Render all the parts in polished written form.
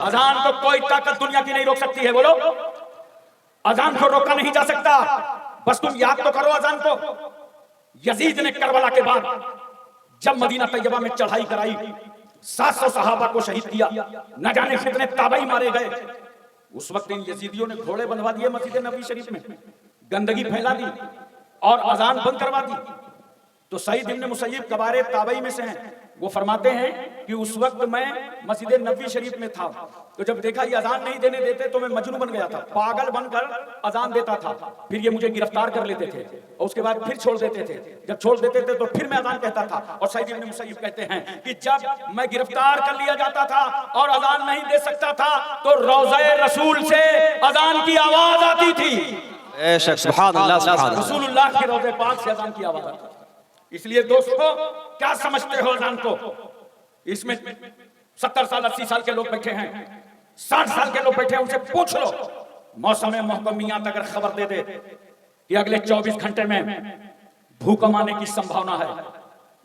अजान को कोई ताकत दुनिया की नहीं रोक सकती है। बोलो, अजान को रोका नहीं जा सकता। बस तुम याद तो करो अजान को। यजीद ने करबला के बाद जब मदीना तैयबा में चढ़ाई कराई, 700 सहाबा को शहीद किया, न जाने कितने ताबई मारे गए। उस वक्त इन यजीदियों ने घोड़े बंधवा दिए मस्जिद नबी शरीफ में, गंदगी फैला दी और अजान बंद करवा दी। तो सईद इब्न मुसय्यब कबारे ताबई में से हैं, वो फरमाते हैं कि उस वक्त मैं मस्जिद नबी शरीफ में था, तो जब देखा ये अजान नहीं देने देते तो मैं मजनू बन गया था, पागल बनकर अजान देता था। फिर ये मुझे गिरफ्तार कर लेते थे और उसके बाद फिर छोड़ देते थे। जब छोड़ देते थे तो फिर मैं अजान कहता था। और सईद इब्न मुसय्यब कहते हैं कि जब मैं गिरफ्तार कर लिया जाता था और अजान नहीं दे सकता था तो रोज़े रसूल से अजान की आवाज आती थी। रसूलुल्लाह के रोज़े पाक से अजान की आवाज आती थी। इसलिए दोस्तों, क्या समझते हो अजान को? इसमें 70 साल 80 साल के लोग बैठे हैं, 60 साल के लोग बैठे हैं, उनसे पूछ लो मौसम महकमियात अगर खबर दे दे कि अगले 24 घंटे में भूकंप आने की संभावना है,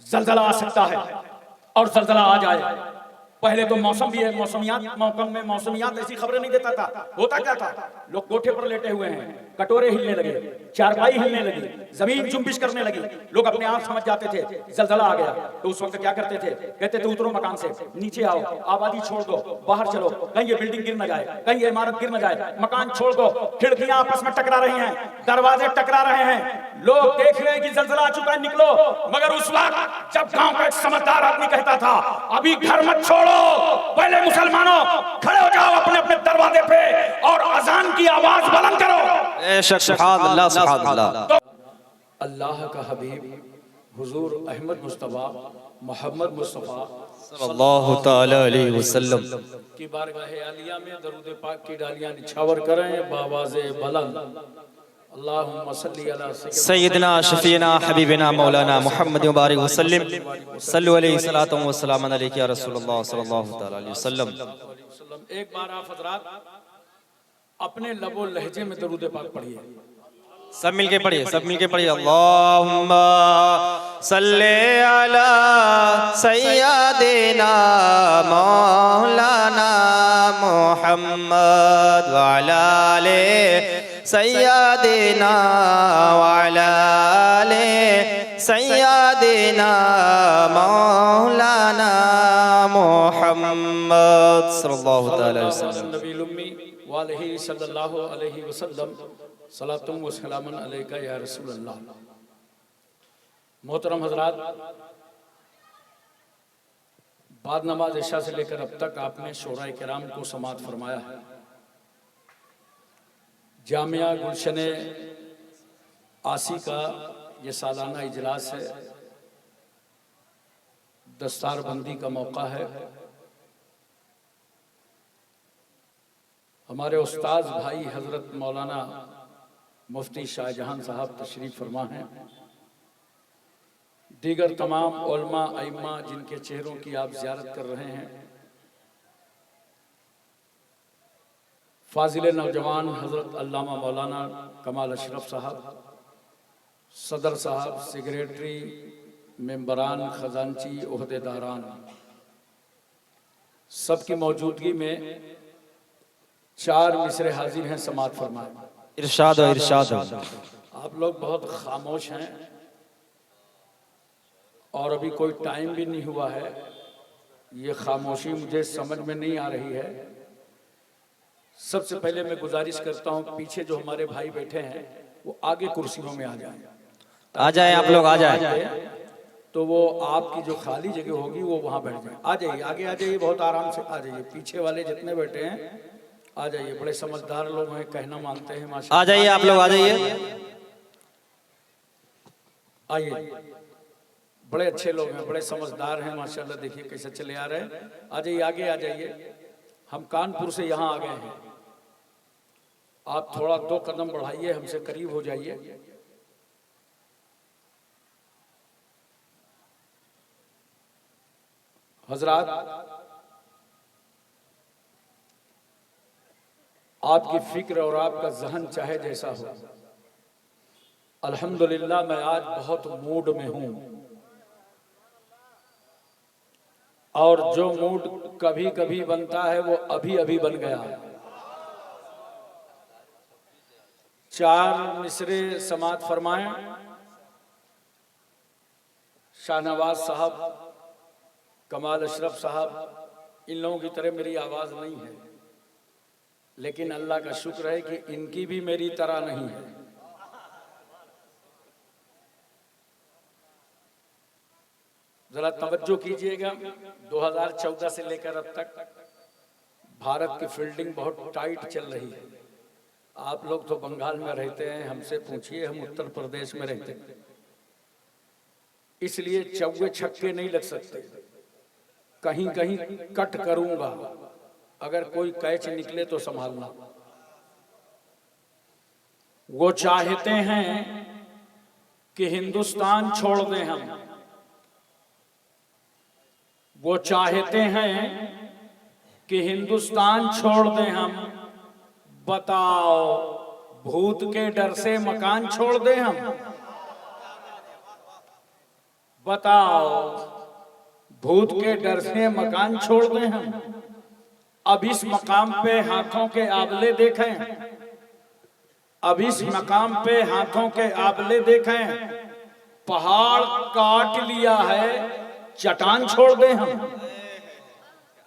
जलजला आ सकता है, और जलजला आ जाए। पहले तो मौसम भी है, मौसमियात ऐसी खबरें नहीं देता था। होता क्या था, लोग कोठे पर लेटे हुए हैं, कटोरे हिलने लगे, चारपाई हिलने लगी, जमीन जुम्बिश करने लगी, लोग अपने आप समझ जाते थे जलजला आ गया। तो उस वक्त क्या करते थे? कहते थे उतरो मकान से, नीचे आओ, आबादी छोड़ दो, बाहर चलो, कहीं ये बिल्डिंग गिर न जाए, कहीं ये इमारत गिर न जाए, मकान छोड़ दो, खिड़कियां आपस में टकरा रही हैं, दरवाजे टकरा रहे हैं, लोग देख रहे हैं कि जलजला आ चुका है, निकलो। मगर उस वक्त जब गांव का एक समझदार आदमी कहता था अभी घर मत छोड़ो, पहले मुसलमानों खड़े हो जाओ अपने अपने दरवाजे पे और अजान की आवाज बुलंद करो। तो अल्लाह का हबीब हुजूर अहमद मुस्तफा मोहम्मद मुस्तफा सल्लल्लाहु तआला अलैहि वसल्लम की बारगाह आलिया में दरूद पाक की डालियां निछावर करें बावाज़े बुलंद। अल्लाहुम्मा सल्ली अला सय्यदना शफीना हबीबना मौलाना मुहम्मद मुबारक वसल्लम सल्लु अलैहि सलातु व सलाम अलैका या रसूलुल्लाह सल्लल्लाहु तआला अलैहि वसल्लम। एक बार आप हज़रात अपने लबो लहजे में दरूद पाक पढ़िए, सब मिलके पढ़िए, सब मिलके पढ़िए। अल्लाहुम्मा सल्ले अला सय्यदिना मौलाना मुहम्मद व अला आले सय्यदिना व अला आले सय्यदिना मौलाना मुहम्मद सल्लल्लाहु अलैहि वसल्लम नबील उम्मी वालैहि सल्लल्लाहु अलैहि वसल्लम सलातुम व सलामुन अलैका या रसूलल्लाह। मोहतरम हजरात, बाद नमाज इशा से लेकर अब तक आपने शोराए किराम को समाअत फरमाया है। जामिया गुलशने आसी का ये सालाना इजलास है, दस्तारबंदी का मौका है। हमारे उस्ताद भाई हजरत मौलाना मुफ्ती शाहजहां साहब तशरीफ फरमा हैं, दीगर तमाम उलमा अइम्मा जिनके चेहरों की आप ज़ियारत कर रहे हैं, फाजिल नौजवान हजरत अल्लामा मौलाना कमाल अशरफ साहब, सदर साहब, सेक्रेटरी, मेंबरान, खजांची, ओहदेदारान, सबकी मौजूदगी में 4 मिसरे हाजिर हैं, समाअत फरमाए। इरशाद हो, इरशाद हो। आप लोग बहुत खामोश हैं और अभी कोई टाइम भी नहीं हुआ है। ये खामोशी मुझे समझ में नहीं आ रही है। सबसे पहले मैं गुजारिश करता हूँ पीछे जो हमारे भाई बैठे हैं वो आगे कुर्सियों में आ जाएं। आ जाए आप लोग, आ जाए तो वो आपकी जो खाली जगह होगी वो वहाँ बैठ जाए। आ जाइए, आगे आ जाइए, बहुत आराम से आ जाइए। पीछे वाले जितने बैठे हैं आ जाइए, बड़े समझदार लोग हैं, कहना मानते हैं माशाअल्लाह। आ जाइए आप लोग, आ जाइए, आइए, बड़े अच्छे लोग हैं, बड़े समझदार हैं माशाअल्लाह। देखिए कैसे चले आ रहे हैं। आ जाइए, आगे आ जाइए। हम कानपुर से यहाँ आ गए हैं, आप थोड़ा 2 कदम बढ़ाइए, हमसे करीब हो जाइए। हजरात, आपकी फिक्र और आपका जहन चाहे जैसा हो, अल्हम्दुलिल्लाह मैं आज बहुत मूड में हूं। और जो मूड कभी कभी बनता है वो अभी अभी बन गया है। 4 मिसरे समात फरमाएं। शाहनवाज साहब, कमाल अशरफ साहब, इन लोगों की तरह मेरी आवाज नहीं है, लेकिन अल्लाह का शुक्र है कि इनकी भी मेरी तरह नहीं है। जरा तवज्जो कीजिएगा, 2014 से लेकर अब तक भारत की फील्डिंग बहुत टाइट चल रही है। आप लोग तो बंगाल में रहते हैं, हमसे पूछिए, हम उत्तर प्रदेश में रहते हैं, इसलिए चौके छक्के नहीं लग सकते। कहीं कहीं कट करूंगा, अगर कोई कैच निकले तो संभालना। वो चाहते हैं कि हिंदुस्तान छोड़ दें हम, वो चाहते हैं कि हिंदुस्तान छोड़ दें हम। बताओ, भूत के डर से मकान छोड़ दें हम? बताओ, भूत के डर से मकान छोड़ दें हम? अब इस मकाम पे हाथों के आबले देखें, अब इस मकाम पे हाथों के आबले देखें। पहाड़ काट लिया है, चट्टान छोड़ दें हम?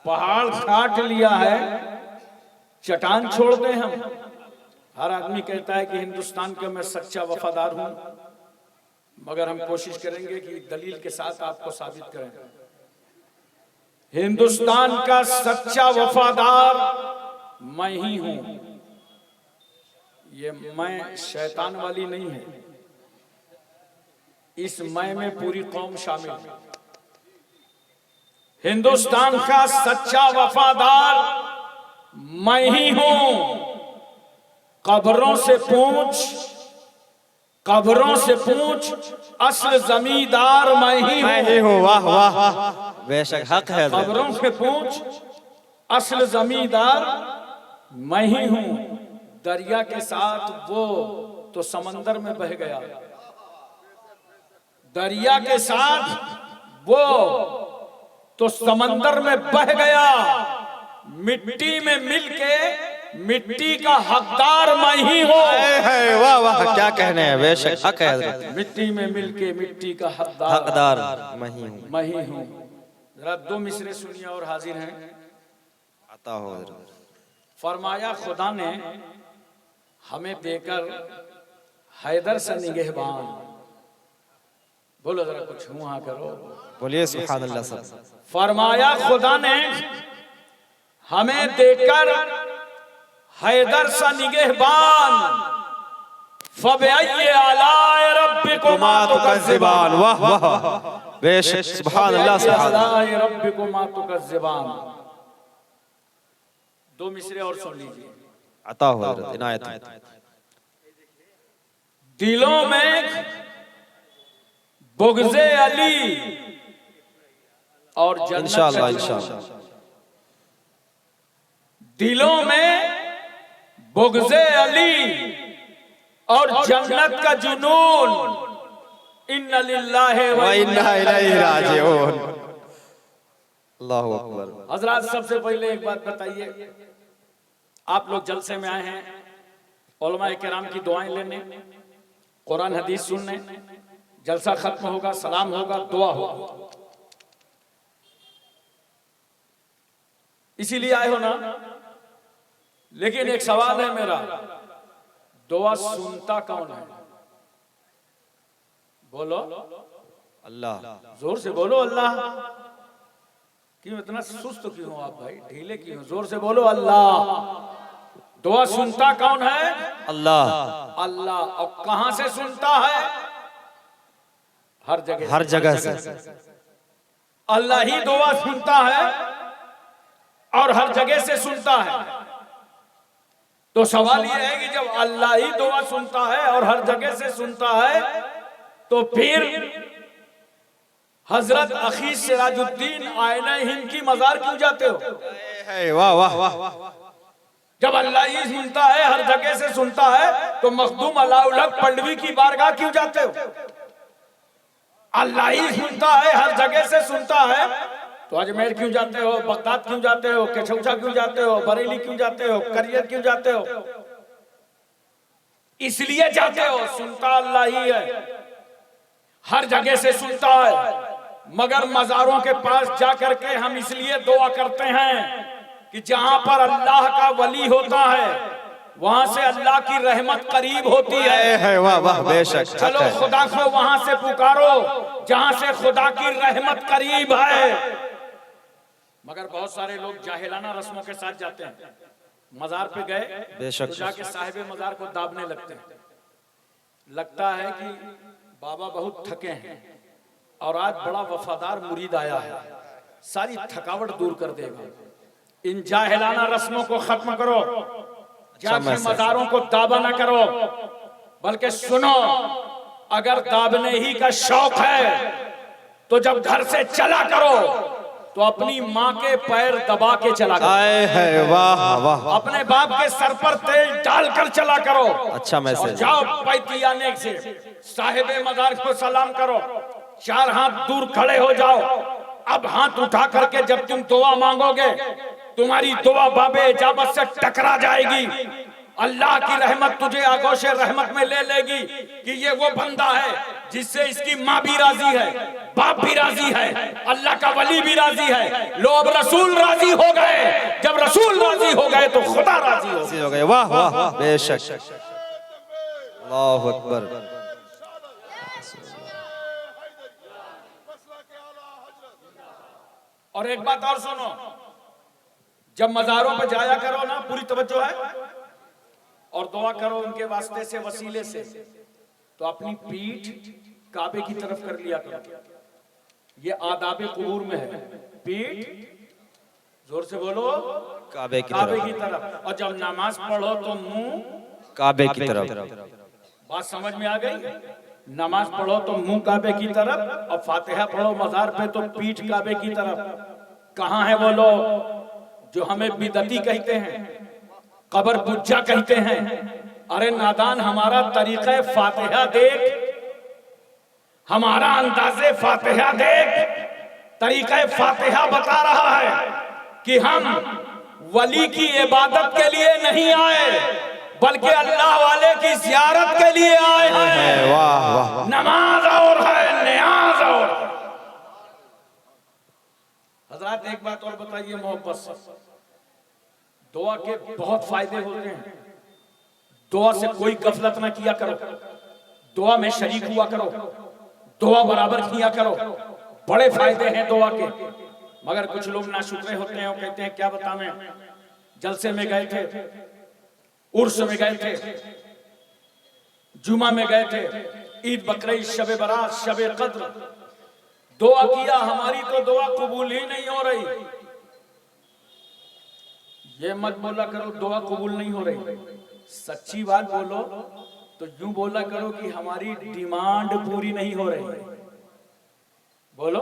पहाड़ काट लिया है, चट्टान छोड़ दें हम? हर आदमी कहता है कि हिंदुस्तान का मैं सच्चा वफादार हूं, मगर हम कोशिश करेंगे कि दलील के साथ आपको साबित करें। हिंदुस्तान का सच्चा वफादार मैं ही हूं। ये मैं शैतान वाली नहीं है, इस मैं में पूरी कौम शामिल है। हिंदुस्तान का सच्चा वफादार मैं ही हूं। कब्रों से पूछ, कब्रों से पूछ, असल जमींदार मैं ही हूं। वाह वाह, बेशक हक है। कब्रों से पूछ, असल जमींदार मैं ही हूं। दरिया के साथ वो तो समंदर में बह गया, दरिया के साथ वो तो समंदर में बह गया। मिट्टी में मिलके मिट्टी का हकदार मैं ही हूं। वाह वाह, क्या कहने हैं, बेशक हक है हजरत। मिट्टी में मिलके मिट्टी का हकदार मैं ही हूं, मैं ही हूं। जरा 2 मिसरे सुनिए और हाजिर हैं। आता हो हजरत। फरमाया खुदा ने हमें देकर हैदर से निगहबान। बोलो जरा कुछ हुआ करो, बोलिए सुभान अल्लाह सब। फरमाया खुदा ने हमें देकर हैदर सा निगहबान। फबअय्यि आलाए रब्बिकुमा तुकज़्ज़िबान। वाह वाह, बेशक सुभान अल्लाह सुभान अल्लाह। आलाए रब्बिकुमा तुकज़्ज़िबान। 2 मिसरे और सुन लीजिए। आता हो हजरत, इनायत। दिलों में बुग़्ज़े अली और जन्नत इंशाअल्लाह का इंशाअल्लाह। दिलों में बुग़्ज़े अली और जन्नत का जुनून। इन्ना लिल्लाहि व इन्ना इलैहि राजिऊन। अल्लाहु अकबर। हजरात, सबसे पहले एक बात बताइए, आप लोग जलसे में आए हैं उलमा किराम की दुआएं लेने, कुरान हदीस सुनने। जलसा खत्म होगा, सलाम होगा, दुआ होगा, इसीलिए आए हो ना। लेकिन एक सवाल है मेरा, दुआ सुनता कौन है? बोलो अल्लाह। जोर से बोलो अल्लाह। क्यों इतना सुस्त क्यों हो आप भाई, ढीले क्यों? जोर से बोलो अल्लाह। दुआ सुनता कौन है? अल्लाह। अल्लाह। और कहां से सुनता है? हर जगह, हर जगह से अल्लाह ही दुआ सुनता है और हर जगह से सुनता है। तो सवाल यह है कि जब अल्लाह ही दुआ सुनता है और हर जगह से सुनता है, तो फिर हजरत अखी सिराजुद्दीन आईना हिंद की मजार क्यों जाते हो? वाह वाह वाह। जब अल्लाह ही सुनता है, हर जगह से सुनता है, तो मखदूम अलाउल हक पल्लवी की बारगाह क्यों जाते हो? अल्लाह ही सुनता है, हर जगह से सुनता है, तो अजमेर क्यों जाते हो, बगदाद क्यों जाते हो, केशौचा क्यों जाते हो, बरेली क्यों जाते हो, करियर क्यों जाते हो? इसलिए जाते हो, सुनता अल्लाह ही है, हर जगह से सुनता है। मगर मज़ारों के पास जा करके हम इसलिए दुआ करते हैं कि जहां पर अल्लाह का वली होता है वहां से अल्लाह की रहमत करीब होती है। वाह वाह, बेशक। चलो खुदा को वहां से पुकारो जहां से खुदा की रहमत करीब है। मगर बहुत सारे लोग जाहिलाना रस्मों के साथ जाते हैं, मजार पे गए बेशक, तो जाके साहिबे मजार को दाबने लगते हैं। लगता है कि बाबा बहुत थके हैं और आज बड़ा वफादार मुरीद आया है, सारी थकावट दूर कर देगा। इन जाहिलाना रस्मों को खत्म करो, जाके मजारों को दावा ना करो, बल्कि सुनो, अगर दाबने ही का शौक है तो जब घर से चला करो तो अपनी माँ के पैर दबा के चला करो। वाह वाह, अपने बाप के सर पर तेल डालकर चला करो। अच्छा मैसेज। जाओ पैतियाने से साहिबे मजार को सलाम करो, 4 हाथ दूर खड़े हो जाओ। अब हाथ उठा करके जब तुम दुआ मांगोगे, तुम्हारी दुआ बाबे इजाबत से टकरा जाएगी। अल्लाह की रहमत तुझे आगोशे रहमत में ले लेगी कि ये वो बंदा है जिससे इसकी माँ भी राजी है, बाप भी राजी है, अल्लाह का वली भी राजी है। लो अब रसूल राजी हो गए, जब रसूल राजी हो गए तो खुदा राजी हो गए। वाह वाह, बेशक। अल्लाहु अकबर। और एक बात और सुनो, जब मजारों पर जाया करो ना, पूरी तवज्जो है, और दुआ करो उनके वास्ते से, वसीले से, तो अपनी पीठ काबे की तरफ कर लिया करो। ये आदाब कुबूर में है, पीठ जोर से बोलो काबे की तरफ। और जब नमाज पढ़ो तो मुंह काबे की तरफ। बात समझ में आ गई? नमाज पढ़ो तो मुंह काबे की तरफ, और फातिहा पढ़ो मजार पे तो पीठ काबे की तरफ। कहाँ है वो लोग जो हमें बिदती कहते हैं, कबर पुज्जा कहते हैं? अरे नादान, हमारा तरीक़े फातिहा देख, हमारा अंदाज़े फातिहा देख। तरीक़े फातिहा बता रहा है कि हम वली की इबादत के लिए नहीं आए, बल्कि अल्लाह वाले की ज़ियारत के लिए आए हैं। वाह वाह, नमाज और है, नियाज और। हजरात एक बात और बताइए मोहब्बत से, दुआ के बहुत फायदे होते हैं। दुआ से कोई गफलत ना किया करो, दुआ में शरीक हुआ करो, दुआ बराबर किया करो, बड़े फायदे हैं दुआ के। मगर कुछ लोग नाशुक्रे होते हैं, वो कहते हैं क्या बतावें, जलसे में गए थे, उर्स में गए थे, जुमा में गए थे, ईद बकरीद, शबे बारात, शबे कद्र, दुआ किया, हमारी तो दुआ कबूल ही नहीं हो रही। ये मत बोला करो दुआ कबूल नहीं हो रही, सच्ची बात बोलो तो यूं बोला करो कि हमारी डिमांड पूरी नहीं हो रही। बोलो,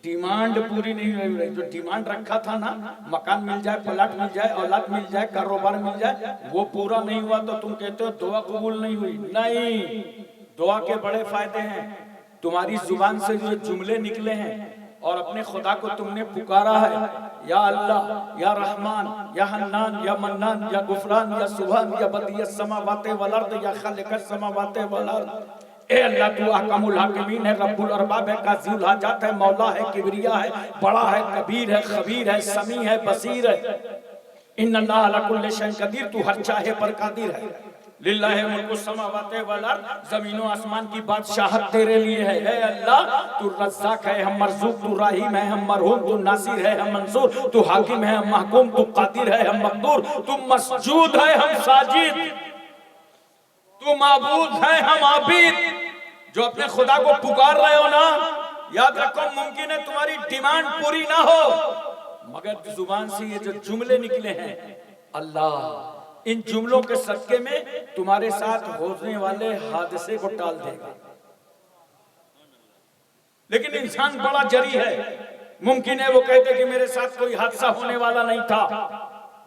डिमांड पूरी नहीं हो रही। जो डिमांड रखा था ना, मकान मिल जाए, प्लाट मिल जाए, औलाद मिल जाए, कारोबार मिल जाए, वो पूरा नहीं हुआ तो तुम कहते हो दुआ कबूल नहीं हुई। नहीं, दुआ के बड़े फायदे हैं। तुम्हारी जुबान से जो जुमले निकले हैं और अपने खुदा को तुमने पुकारा है, या अल्लाह, या रहमान, या हन्नान, या मन्नान, या गुफरान, या सुभान, या बदियस समावाते वल अर्द, या खालिकस समावाते वल अर्द। ए अल्लाह, तू अहकमुल हाकिमीन है, रब्बुल अरबाब है, काज़िउल हाजात है, मौला है, किबरिया है, बड़ा है, कबीर है, खबीर है, समी है, बसीर है। इन्नल्लाह अला कुल्लि शैइन कदीर, तू हर चाहे पर कादिर है। लिल्लाहि मुल्कु समावाति वल अर्द, जमीनों आसमान की बादशाहत तेरे लिए है। ए अल्लाह, तू रज़्ज़ाक है, हम मरज़ूक, तू रहीम है, हम मरहूम, तू नासिर है, हम मंसूर, तू हाकिम है, हम महकूम, तू कादिर है, हम मक़दूर, तू मसजूद है, हम साजिद, तू माबूद है, हम आबिद। जो अपने खुदा को पुकार रहे हो ना, याद रखो मुमकिन है तुम्हारी डिमांड पूरी ना हो, मगर जुबान से ये जो जुमले निकले हैं, अल्लाह इन जुमलों के सदके में तुम्हारे साथ होने वाले हादसे को टाल देगा। लेकिन इंसान बड़ा जरी है, मुमकिन है वो कहते कि मेरे साथ कोई हादसा होने वाला नहीं था,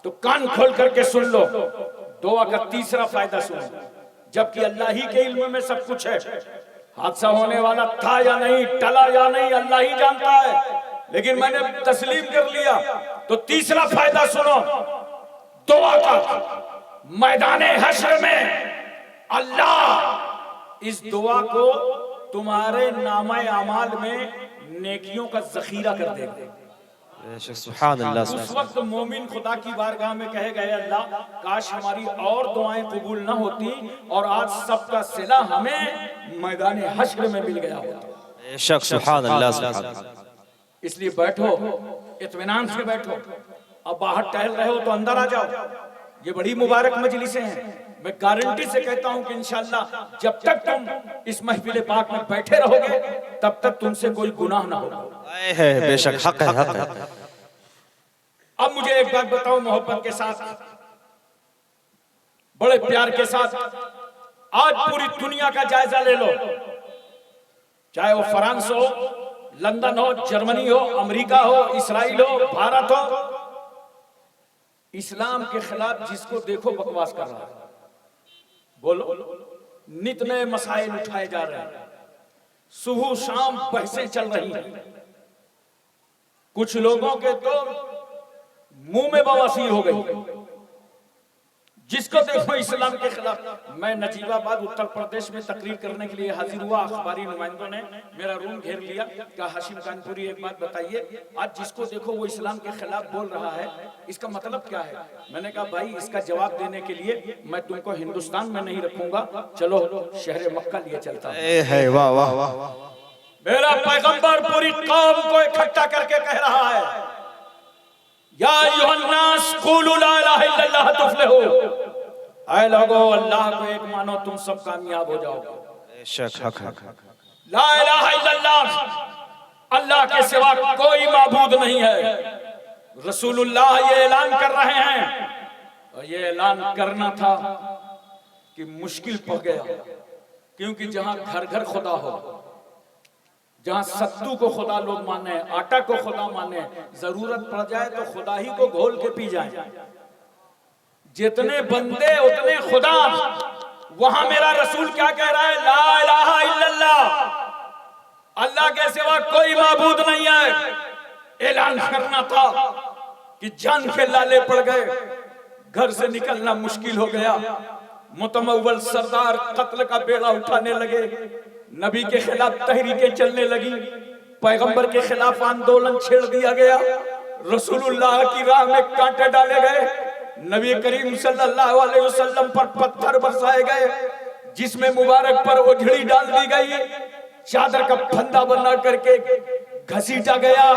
तो कान खोल करके सुन लो। दुआ का तीसरा फायदा सुनो, जबकि अल्लाह ही के इल्म में सब कुछ है। हादसा होने वाला था या नहीं, टला या नहीं, अल्लाह ही जानता है। लेकिन मैंने तस्लीम कर लिया। तो तीसरा फायदा सुनो, दुआ का। मैदाने हश्र में अल्लाह इस दुआ को तुम्हारे नामा अमाल में नेकियों का जखीरा कर देगा। सुभान अल्लाह। उस वक्त मोमिन खुदा की बारगाह में कहेगा, अल्लाह काश हमारी और दुआएं कबूल ना होती और आज सबका सिला हमें मैदान हश्र में मिल गया होता। सुभान अल्लाह। इसलिए बैठो, इत्मीनान से बैठो। अब बाहर टहल रहे हो तो अंदर आ जाओ, ये बड़ी मुबारक मजलिसें हैं। मैं गारंटी से कहता हूं कि इंशाअल्लाह जब तक तुम इस महफिल पाक में बैठे रहोगे तब तक तुमसे कोई गुनाह ना होगा। बेशक हक है, हक है। अब मुझे एक बात बताओ, मोहब्बत के साथ, बड़े प्यार के साथ, आज पूरी दुनिया का जायजा ले लो, चाहे वो फ्रांस हो, लंदन हो, जर्मनी हो, अमेरिका हो, इसराइल हो, भारत हो, इस्लाम के खिलाफ जिसको देखो बकवास कर रहा है। बोलो, नित नए मसाइल उठाए जा रहे हैं, सुबह शाम बहसें चल रही हैं। कुछ लोगों के तो मुंह में बवासीर हो गई, जिसको देखो इस्लाम के खिलाफ। मैं नजीबाबाद उत्तर प्रदेश में तकरीर करने के लिए हाजिर हुआ। अखबारी नुमाइंदों ने मेरा रूम घेर लिया, कहा हाशिम कानपुरी एक बात बताइए, आज जिसको देखो वो इस्लाम के खिलाफ बोल रहा है, इसका मतलब क्या है? मैंने कहा भाई इसका जवाब देने के लिए मैं तुमको हिंदुस्तान में नहीं रखूंगा, चलो शहर मक्का लिए चलता हूं। वाह वाह वाह। मेरा पैगंबर पूरी कौम को इकट्ठा करके कह रहा है, या अय्युहन्नास क़ूलू ला इलाहा इल्लल्लाह तुफ़्लिहू। ऐ लोगो, अल्लाह को एक मानो, तुम सब कामयाब हो जाओगे। बेशक हक है। ला इलाहा इल्लल्लाह, अल्लाह के सिवा कोई माबूद नहीं है। रसूलुल्लाह ये ऐलान कर रहे हैं, और ये ऐलान करना था कि मुश्किल पड़ गया, क्योंकि जहां घर घर खुदा हो, जहां सत्तू को खुदा लोग माने, आटा को खुदा माने, जरूरत पड़ जाए तो खुदा ही को घोल के पी जाए। जितने बंदे उतने खुदा। वहां मेरा रसूल क्या कह रहा है? ला इलाहा इल्लल्लाह, अल्लाह के सिवा कोई माबूद नहीं है। ऐलान करना था कि जान के लाले पड़ गए, घर से निकलना मुश्किल हो गया। मुतमव्वल सरदार कत्ल का बेड़ा उठाने लगे, नबी के खिलाफ तहरीकें चलने लगी, पैगंबर के खिलाफ आंदोलन छेड़ दिया गया, रसूलुल्लाह की राह में कांटे डाले गए, नबी करीम सल्लल्लाहु अलैहि वसल्लम पर पत्थर बरसाए गए, जिसमें मुबारक पर ओझड़ी डाल दी गई, चादर का फंदा बना करके घसीटा गया,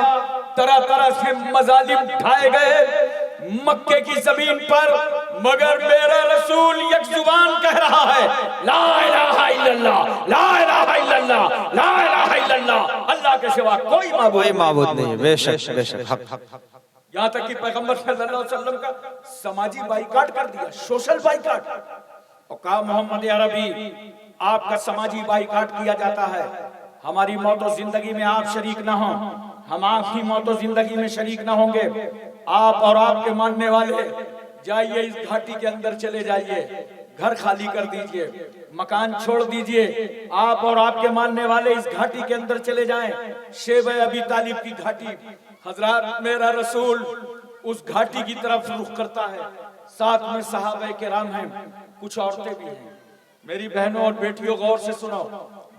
तरह तरह से मजालिम उठाए गए मक्के की जमीन पर। मगर मेरा रसूल एक जुबान कह रहा है, ला इलाहा इल्लल्लाह, ला इलाहा इल्लल्लाह, ला इलाहा इल्लल्लाह, अल्लाह के सिवा कोई माबूद नहीं। बेशक बेशक हक। यहाँ तक कि पैगंबर सल्लल्लाहु अलैहि वसल्लम का समाजी बाइकाट कर दिया, सोशल बाइकाट। और कहा मोहम्मद अरबी, आपका समाजी बाइकाट किया जाता है, हमारी मौत और जिंदगी में आप शरीक ना हो, हम आपकी मौत और जिंदगी में शरीक ना होंगे। आप और आपके मानने वाले जाइए इस घाटी के अंदर चले जाइए, घर खाली कर दीजिए, मकान छोड़ दीजिए, आप और आपके मानने वाले इस घाटी के अंदर चले जाएं, शेब अबी तालिब की घाटी। हजरात, मेरा रसूल उस घाटी की तरफ रुख करता है, साथ में सहाबा किराम हैं, कुछ औरतें भी हैं। मेरी बहनों और बेटियों गौर से सुनो,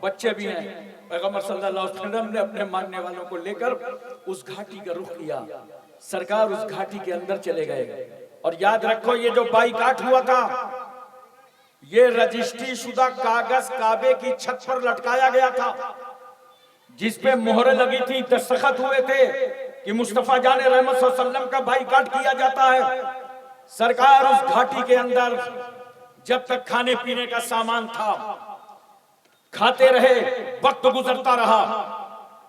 बच्चे भी हैं। पैगंबर सल्लल्लाहु अलैहि वसल्लम ने अपने मानने वालों को लेकर उस घाटी का रुख किया, सरकार उस घाटी के अंदर चले गए। और याद रखो, ये जो बाइकाट हुआ था, ये रजिस्ट्री शुदा कागज काबे की छत पर लटकाया गया था, जिसपे मोहरें लगी थी, दस्तखत हुए थे कि मुस्तफा जाने रहमत सल्लल्लाहु अलैहि वसल्लम का बाइकाट किया जाता है। सरकार उस घाटी के अंदर जब तक खाने पीने का सामान था खाते रहे, वक्त गुजरता रहा,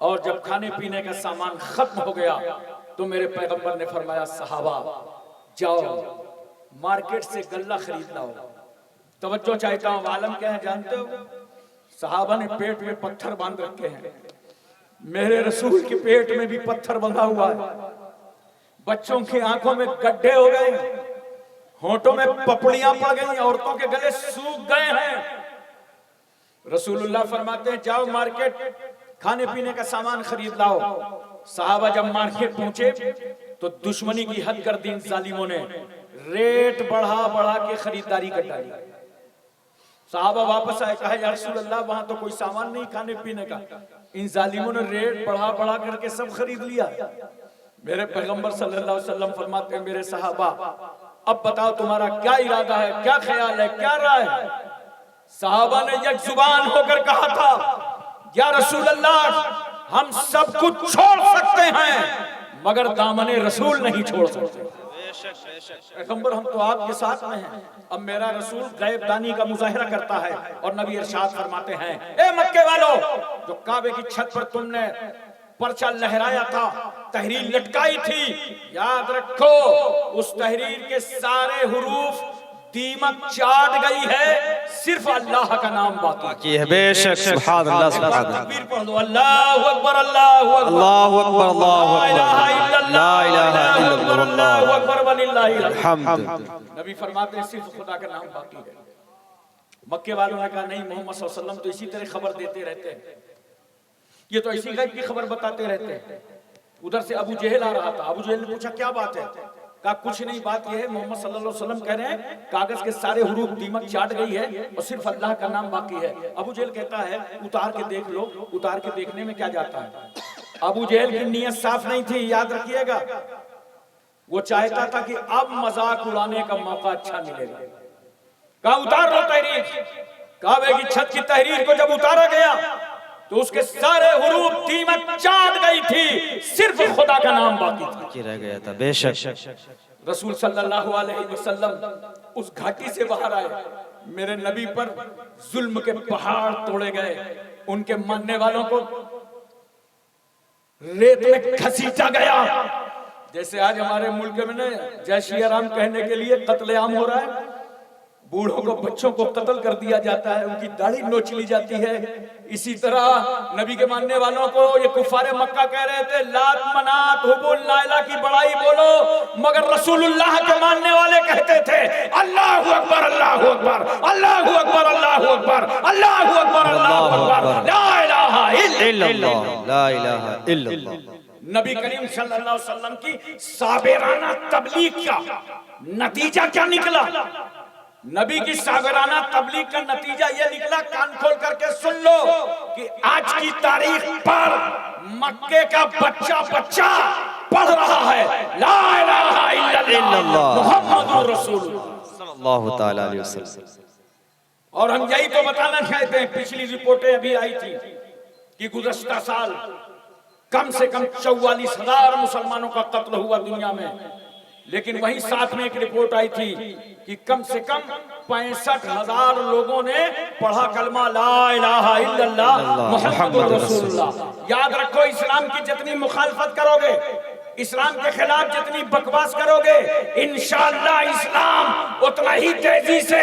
और जब खाने पीने का सामान खत्म हो गया तो मेरे पैगंबर ने फरमाया, सहाबा जाओ मार्केट से गल्ला खरीद लाओ। तवज्जो चाहता हूं, आलम क्या है जानते हो? सहाबा ने पेट में पत्थर बांध रखे हैं, मेरे रसूल के पेट में भी पत्थर बंधा हुआ है, बच्चों की आंखों में गड्ढे हो गए, होंठों में पपड़ियां पड़ गई, औरतों के गले सूख गए हैं। रसूलुल्लाह फरमाते हैं, जाओ मार्केट खाने पीने का सामान खरीद लाओ। साहबा जब मार्केट पहुंचे तो दुश्मनी की हद कर दी इन जालिमों ने, रेट बढ़ा बढ़ा के खरीदारी कर डाली। साहबा वापस आए, कहा या रसूल अल्लाह वहां तो कोई सामान नहीं खाने पीने का, इन जालिमों ने रेट बढ़ा बढ़ा करके सब खरीद लिया। मेरे पैगंबर सल्लल्लाहु अलैहि वसल्लम फरमाते हैं, मेरे साहबा अब बताओ तुम्हारा क्या इरादा है, क्या ख्याल है, क्या राय है? साहबा ने एक जुबान होकर कहा था, या रसूल अल्लाह हम सब कुछ छोड़ सकते हैं मगर दामने रसूल नहीं छोड़ सकते। पैगंबर हम तो आपके साथ में हैं, अब मेरा रसूल गैब दानी का मुजाहिरा करता है। और नबी इरशाद फरमाते हैं, ए मक्के वालों, जो काबे की छत पर तुमने पर्चा लहराया था, तहरीर लटकाई थी, याद रखो उस तहरीर के सारे हुरूफ दीमक चाट गई है, सिर्फ अल्लाह का नाम बाकी है। बेशक सुभान अल्लाह, तकबीर पढ़ दो, अल्लाहु अकबर, अल्लाहु अकबर, अल्लाहु अकबर, अल्लाहु ला इलाहा अकबर, इल्लल्लाह, ला इलाहा इल्लल्लाह, अल्लाहु अकबर वलिल्लाहिल हम्द। नबी फरमाते हैं सिर्फ खुदा का नाम बाकी है। मक्के वालों ने कहा नहीं, मोहम्मद सल्लल्लाहु अलैहि वसल्लम तो इसी तरह खबर देते रहते हैं, ये तो इसी गैब की खबर बताते रहते हैं। उधर से अबू जहल आ रहा था, अबू जहल ने पूछा क्या बात है? कहा कुछ नहीं, बात यह है मोहम्मद सल्लल्लाहु अलैहि वसल्लम कह रहे हैं कागज के सारे हुरूफ दीमक चाट गई है और सिर्फ अल्लाह का नाम बाकी है। अबू जहल कहता है उतार के देख लो, उतार के देखने में क्या जाता है? अबू जहल की नीयत साफ नहीं थी, याद रखिएगा। वो चाहता था कि अब मजाक उड़ाने का मौका अच्छा मिलेगा। कहा उतार लो तहरीर। काबे की छत की तहरीर को जब उतारा गया तो उसके सारे हुरूफ दीमक चाट गई थी, सिर्फ खुदा का नाम बाकी रह गया था। बेशक रसूल सल्लल्लाहु अलैहि वसल्लम उस घाटी से बाहर आए, मेरे नबी पर जुल्म के पहाड़ तोड़े गए, उनके मानने वालों को रेत में घसीटा गया। जैसे आज हमारे मुल्क में जय श्री राम कहने के लिए कत्लेआम हो रहा है, बूढ़ों को बच्चों को कत्ल कर दिया जाता है, उनकी दाढ़ी नोच ली जाती है। इसी तरह नबी के मानने वालों को ये कुफारे मक्का कह रहे थे लात मनात हुबुल लाइला की बड़ाई बोलो, मगर रसूलुल्लाह के मानने वाले कहते थे अल्लाहु अकबर, अल्लाहु अकबर, अल्लाहु अकबर, अल्लाहु अकबर, अल्लाहु अकबर, अल्लाहु अकबर, ला इलाहा इल्लल्लाह, ला इलाहा इल्लल्लाह। नबी करीम सल्लल्लाहु अलैहि वसल्लम की साबिराना तबलीग का नतीजा क्या निकला? नबी की साबिराना तबलीग का नतीजा यह निकला, कान खोल करके सुन लो, कि आज की तारीख पर मक्के का बच्चा बच्चा पढ़ रहा है ला इलाहा इल्लल्लाह मुहम्मदुर रसूलुल्लाह सल्लल्लाहु ताला अलैहि वसल्लम। और हम यही तो बताना चाहते हैं। पिछली रिपोर्टें अभी आई थी कि गुज़श्ता साल कम से कम 44,000 मुसलमानों का कत्ल हुआ दुनिया में, लेकिन वहीं साथ में एक रिपोर्ट आई थी कि कम से कम 65,000 लोगों ने पढ़ा कलमा ला इलाहा इल्लल्लाह मुहम्मदुर रसूलुल्लाह। याद रखो, इस्लाम की जितनी मुखालफत करोगे, इस्लाम के खिलाफ जितनी बकवास करोगे, इंशाअल्लाह इस्लाम उतना ही तेजी से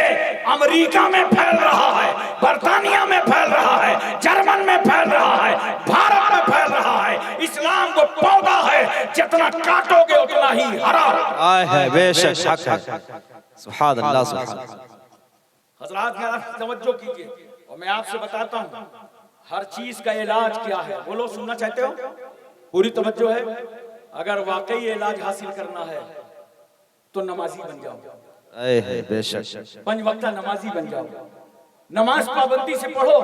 अमेरिका में फैल रहा है, बर्तानिया में फैल रहा है, जर्मन में फैल रहा है, भारत में फैल रहा है। इस्लाम को पौधा है, जितना काटोगे उतना ही हरा है। बेशक हक है। सुभान अल्लाह, सुभान अल्लाह। हजरात तवज्जो कीजिए और मैं आपसे बताता हूँ हर चीज का इलाज क्या है। बोलो, सुनना चाहते हो? पूरी तवज्जो है। अगर वाकई इलाज हासिल करना है तो नमाजी बन जाओ। बेशक 5 वक्त नमाजी बन जाओ, नमाज पाबंदी से पढ़ो,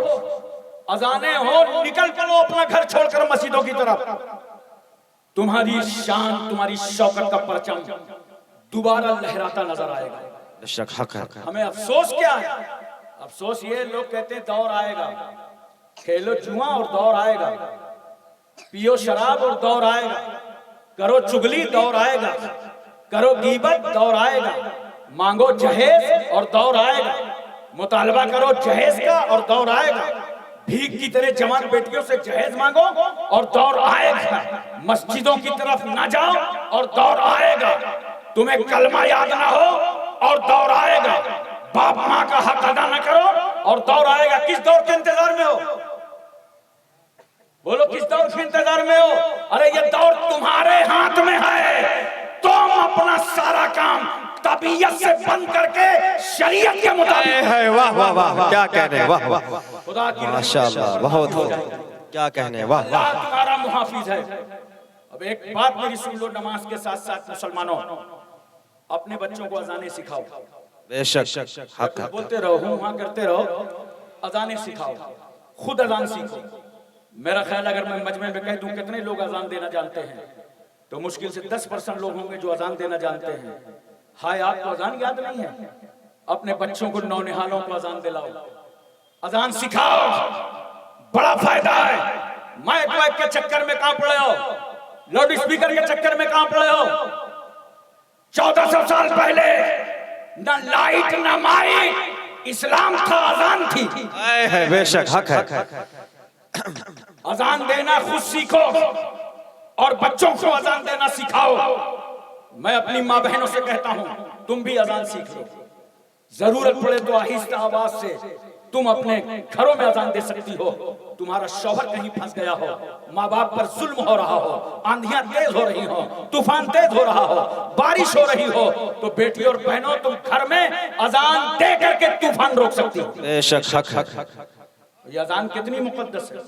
अजाने हो निकल पड़ो अपना घर छोड़कर मस्जिदों की तरफ। तुम्हारी शान, तुम्हारी शौकत का परचम दोबारा लहराता नजर आएगा। बेशक हक है। हमें अफसोस क्या है? अफसोस ये लोग कहते हैं दौर आएगा, खेलो जुआ और दौर आएगा, पियो शराब और दौर आएगा, करो चुगली दौर आएगा, करो गीबत दौर आएगा, मांगो जहेज और दौर आएगा, मुतालबा करो जहेज का और दौर आएगा, भीख की तरह जवान बेटियों से जहेज मांगो और दौर आएगा, मस्जिदों की तरफ ना जाओ और दौर आएगा, तुम्हें कलमा याद ना हो और दौर आएगा, बाप माँ का हक अदा न करो और दौर आएगा। किस दौर के इंतजार में हो? बोलो, किस दौर के इंतजार में हो? अरे ये दौर तुम्हारे हाथ में है। तुम अपना सारा काम तबीयत से बंद करके शरीयत के मुताबिक है। वाह वाह वाह, क्या कहने, वाह वाह, खुदा की माशाअल्लाह, बहुत क्या कहने, वाह वाह। तुम्हारा मुहाफिज है, अब एक बात मेरी सुन लो, नमाज के साथ साथ मुसलमानों अपने बच्चों को अजानें सिखाओ। बेशक हक हक बोलते रहो, वहां करते रहो, अजानें सिखाओ, खुद अजान सीखो। मेरा ख्याल अगर मैं मजमे में कह दूं कितने लोग अजान देना जानते हैं, तो मुश्किल से 10% लोग होंगे जो अजान देना जानते हैं। हाय, आपको अजान याद नहीं है? अपने बच्चों को, नौनिहालों को अजान दिलाओ, अजान सिखाओ, बड़ा फायदा है। माइक वाइक के चक्कर में कहां पड़े हो, लाउड स्पीकर के चक्कर में कहां पड़े हो? 1400 साल पहले न लाइट न माइक, इस्लाम था, अजान थी। बेशक हक है। अजान देना खुद सीखो और बच्चों को अजान देना सिखाओ। मैं अपनी माँ बहनों से कहता हूं, तुम भी अजान सीख लो। जरूरत पड़े तो आहिस्ता आवाज से तुम अपने घरों में अजान दे सकती हो। तुम्हारा शौहर कहीं फंस गया हो, माँ बाप पर जुल्म हो रहा हो, आंधियां तेज हो रही हो, तूफान तेज हो रहा हो, बारिश हो रही हो, तो बेटी और बहनों तुम घर में अजान दे करके तूफान रोक सकती हो। बेशक हक हक। ये अजान कितनी मुकद्दस है।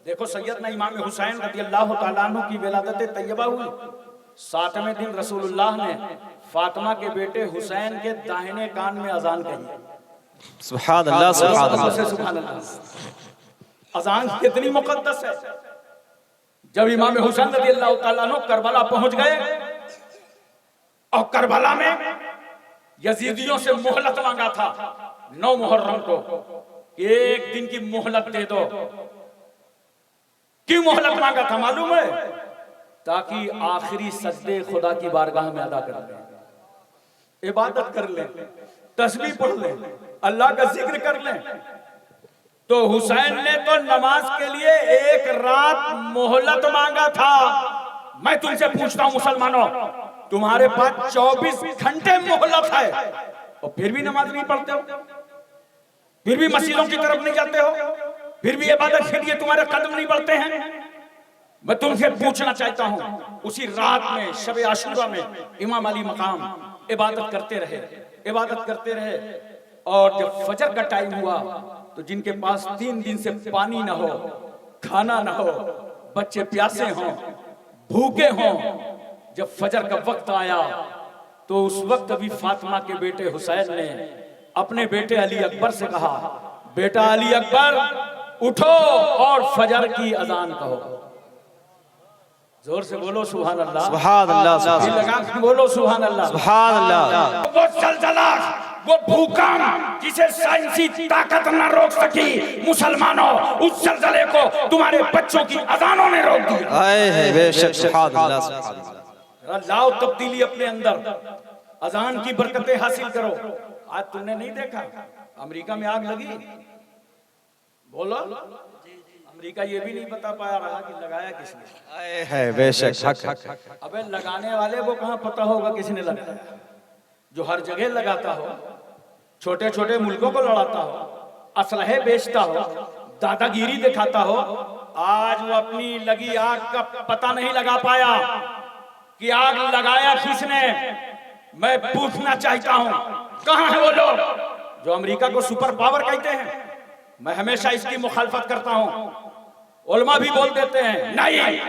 देखो, सैयदना इमाम हुसैन रज़ियल्लाहु ताला अन्हु की विलादत तैयबा हुई। 7वें दिन रसूलुल्लाह ने फातिमा के बेटे हुसैन के दाहिने कान में अजान कही। सुभान अल्लाह, सुभान अल्लाह। अजान कितनी मुकद्दस है। जब इमाम हुसैन रज़ियल्लाहु ताला अन्हु करबला पहुंच गए और करबला में यजीदियों से मोहलत मांगा था 9 मुहर्रम को, एक दिन की मोहलत दे दो। क्यों मोहलत मांगा था मालूम है? ताकि आखिरी सजदे खुदा की बारगाह में अदा कर लें, इबादत कर लें, तस्बीह पढ़ लें, अल्लाह का जिक्र कर लें। तो हुसैन ने तो नमाज के लिए एक रात मोहलत मांगा था। मैं तुमसे पूछता हूं मुसलमानों, तुम्हारे पास 24 घंटे मोहलत है और फिर भी नमाज नहीं पढ़ते हो, फिर भी मस्जिदों की तरफ नहीं जाते हो, फिर भी इबादत के लिए तुम्हारे कदम नहीं बढ़ते हैं। मैं तुमसे पूछना चाहता हूं, उसी रात में शब आशूरा में इमाम अली मकाम इबादत करते रहे, इबादत करते रहे, और जब फजर का टाइम हुआ तो जिनके पास 3 दिन से पानी ना हो, खाना ना हो, बच्चे प्यासे हों, भूखे हों, जब फजर का वक्त आया तो उस वक्त भी फातिमा के बेटे हुसैन ने अपने बेटे अली अकबर से कहा, बेटा अली अकबर उठो और फजर की अजान कहो। जोर से बोलो सुभान अल्लाह, सुभान अल्लाह, दिल लगा के बोलो सुभान अल्लाह, सुभान अल्लाह। वो जलजला, वो भूकंप जिसे साइंसी ताकत न रोक सकी, मुसलमानों उस जलजले को तुम्हारे बच्चों की अजानों ने रोक दिया। बेशक सुभान अल्लाह, सुभान अल्लाह। लाओ तब्दीली अपने अंदर, अजान की बरकतें हासिल करो। आज तुमने नहीं देखा अमेरिका में आग लगी? बोलो, अमेरिका ये भी नहीं बता पाया रहा कि लगाया किसने है। बेशक हक हक। अबे लगाने वाले को कहां पता होगा किसने लगाया? जो हर जगह लगाता हो, छोटे छोटे मुल्कों को लड़ाता हो, असलहे बेचता हो, दादागिरी दिखाता हो, आज वो अपनी लगी आग का पता नहीं लगा पाया कि आग लगाया किसने। मैं पूछना चाहता हूं, कहां है वो लोग जो अमेरिका को सुपर पावर कहते हैं? मैं हमेशा इसकी मुखालफत करता हूं। उलमा भी बोल देते हैं नहीं,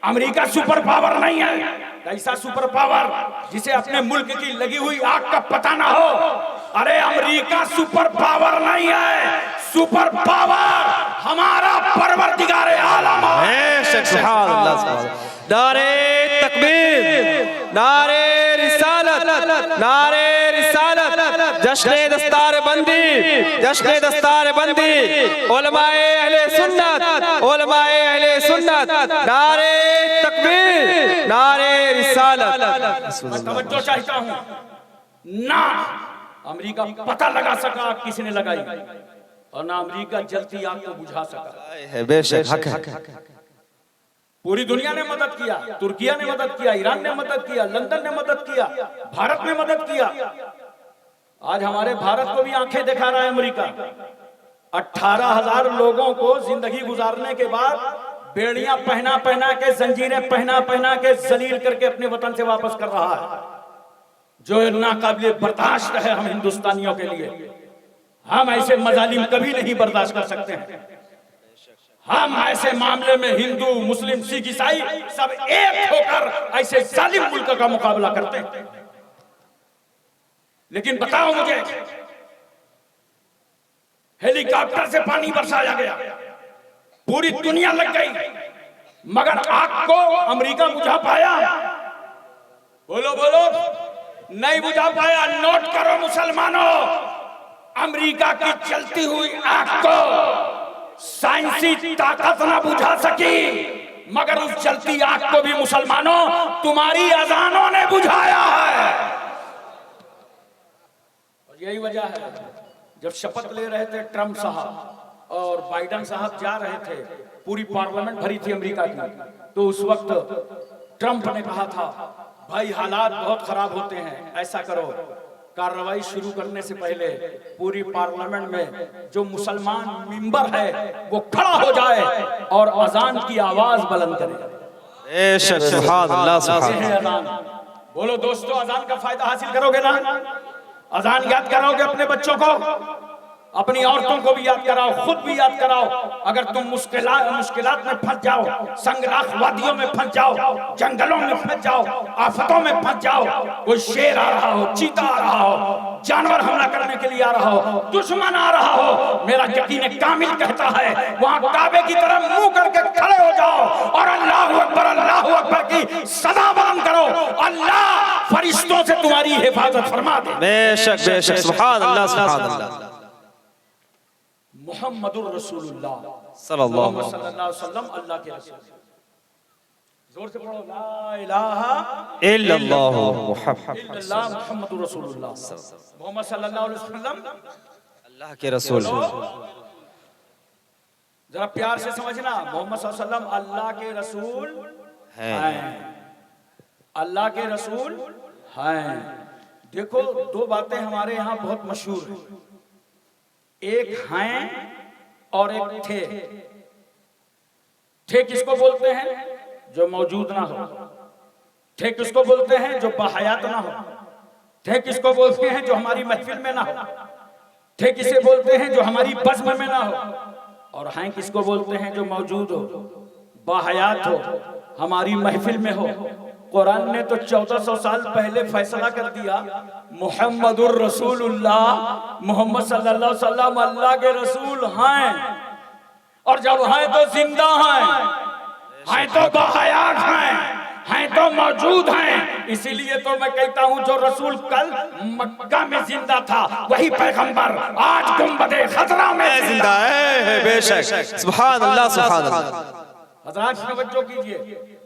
अमेरिका सुपर पावर नहीं है। कैसा सुपर पावर जिसे अपने मुल्क की लगी हुई आग का पता ना हो? अरे अमेरिका सुपर पावर नहीं है, सुपर पावर हमारा परवरदिगार आलम है। सुभान अल्लाह। नारे तकबीर, नारे रिसालत, नारे रिसालत, जश्न दस्तार बंदी, जश्न दस्तार बंदी, उलमाए अहले सुन्नत, उलमाए अहले सुन्नत, नारे तकबीर, नारे रिसालत। मैं तवज्जो चाहता हूं ना, अमेरिका पता लगा सका किसने लगाई, और ना अमेरिका जलती आग को बुझा सका। बेशक हक हक। पूरी दुनिया ने मदद किया, तुर्किया ने मदद किया, ईरान ने मदद किया, लंदन ने मदद किया, भारत ने मदद किया। आज हमारे भारत को भी आंखें दिखा रहा है अमेरिका। 18,000 लोगों को जिंदगी गुजारने के बाद बेड़ियां पहना पहना के, जंजीरें पहना पहना के जलील करके अपने वतन से वापस कर रहा है, जो नाकाबिले बर्दाश्त है हम हिंदुस्तानियों के लिए। हम ऐसे मजालिम कभी नहीं बर्दाश्त कर सकते हैं। हम ऐसे मामले में हिंदू मुस्लिम सिख ईसाई सब एक होकर ऐसे जालिम मुल्क का मुकाबला करते हैं। लेकिन बताओ मुझे, हेलीकॉप्टर से पानी बरसाया गया, पूरी दुनिया लग गई, मगर आग को अमेरिका बुझा पाया? बोलो बोलो, नहीं बुझा पाया। नोट करो मुसलमानों, अमेरिका की जलती हुई आग को साइंसी ताकत ना बुझा सकी, मगर उस जलती आग को भी मुसलमानों तुम्हारी अजानों ने बुझाया है। और यही वजह है, जब शपथ ले रहे थे ट्रंप साहब और बाइडेन साहब जा रहे थे, पूरी पार्लियामेंट भरी थी अमेरिका की, तो उस वक्त ट्रंप ने कहा था, भाई हालात बहुत खराब होते हैं, ऐसा करो कार्रवाई शुरू करने से पहले पूरी पार्लियामेंट में जो मुसलमान मेंबर है वो खड़ा हो जाए और अजान की आवाज बुलंद करे। सुभान अल्लाह, सुभान अल्लाह। बोलो दोस्तों, अजान का फायदा हासिल करोगे ना? अजान याद कराओगे अपने बच्चों को, अपनी औरतों को भी याद कराओ, खुद भी याद कराओ। अगर तुम मुश्किलात में फंस जाओ, संगराख वादियों में फंस जाओ, जंगलों में फंस जाओ, आफतों में फंस जाओ, कोई शेर आ रहा हो, चीता आ रहा हो, जानवर हमला करने के लिए आ रहा हो, दुश्मन आ रहा हो, मेरा यकीन कामिल कहता है वहां काबे की तरफ मुंह करके खड़े हो जाओ और अल्लाहू अकबर की सदा बुलंद करो। अल्लाह फरिश्तों से तुम्हारी हिफाजत फरमा दे। बेशक बेशक, सुभान अल्लाह, सुभान अल्लाह। मुहम्मदुर रसूलुल्लाह सल्लल्लाहु अलैहि वसल्लम अल्लाह के रसूल। जोर से पढ़ो, ला इलाहा इल्लल्लाह मुहम्मदुर रसूलुल्लाह। मोहम्मद सल्लल्लाहु अलैहि वसल्लम अल्लाह के रसूल। जरा प्यार से समझना, मोहम्मद सल्लल्लाहु अलैहि वसल्लम अल्लाह के रसूल हैं, अल्लाह के रसूल हैं। देखो, दो बातें हमारे यहाँ बहुत मशहूर हैं, एक हैं और एक थे। थे किसको बोलते हैं? जो मौजूद ना हो। थे किसको बोलते हैं? जो बाहयात ना हो। थे किसको बोलते हैं? जो हमारी महफिल में ना हो। थे किसे बोलते हैं? जो हमारी बज़्म में ना हो। और हैं किसको बोलते हैं? जो मौजूद हो, बाहयात हो, हमारी महफिल में हो। कुरान ने तो 1400 साल पहले फैसला कर दिया, मुहम्मदुर रसूलुल्लाह, मोहम्मद सल्लल्लाहु अलैहि वसल्लम अल्लाह के रसूल हैं। और जब हैं तो जिंदा हैं तो बाहयात हैं तो मौजूद हैं। इसीलिए तो मैं कहता हूं, जो रसूल कल मक्का में जिंदा था वही पैगंबर आज गुंबदे खजरा में जिंदा है। बेशक, सुभान अल्लाह, सुभान अल्लाह। हज़रात तवज्जो कीजिए,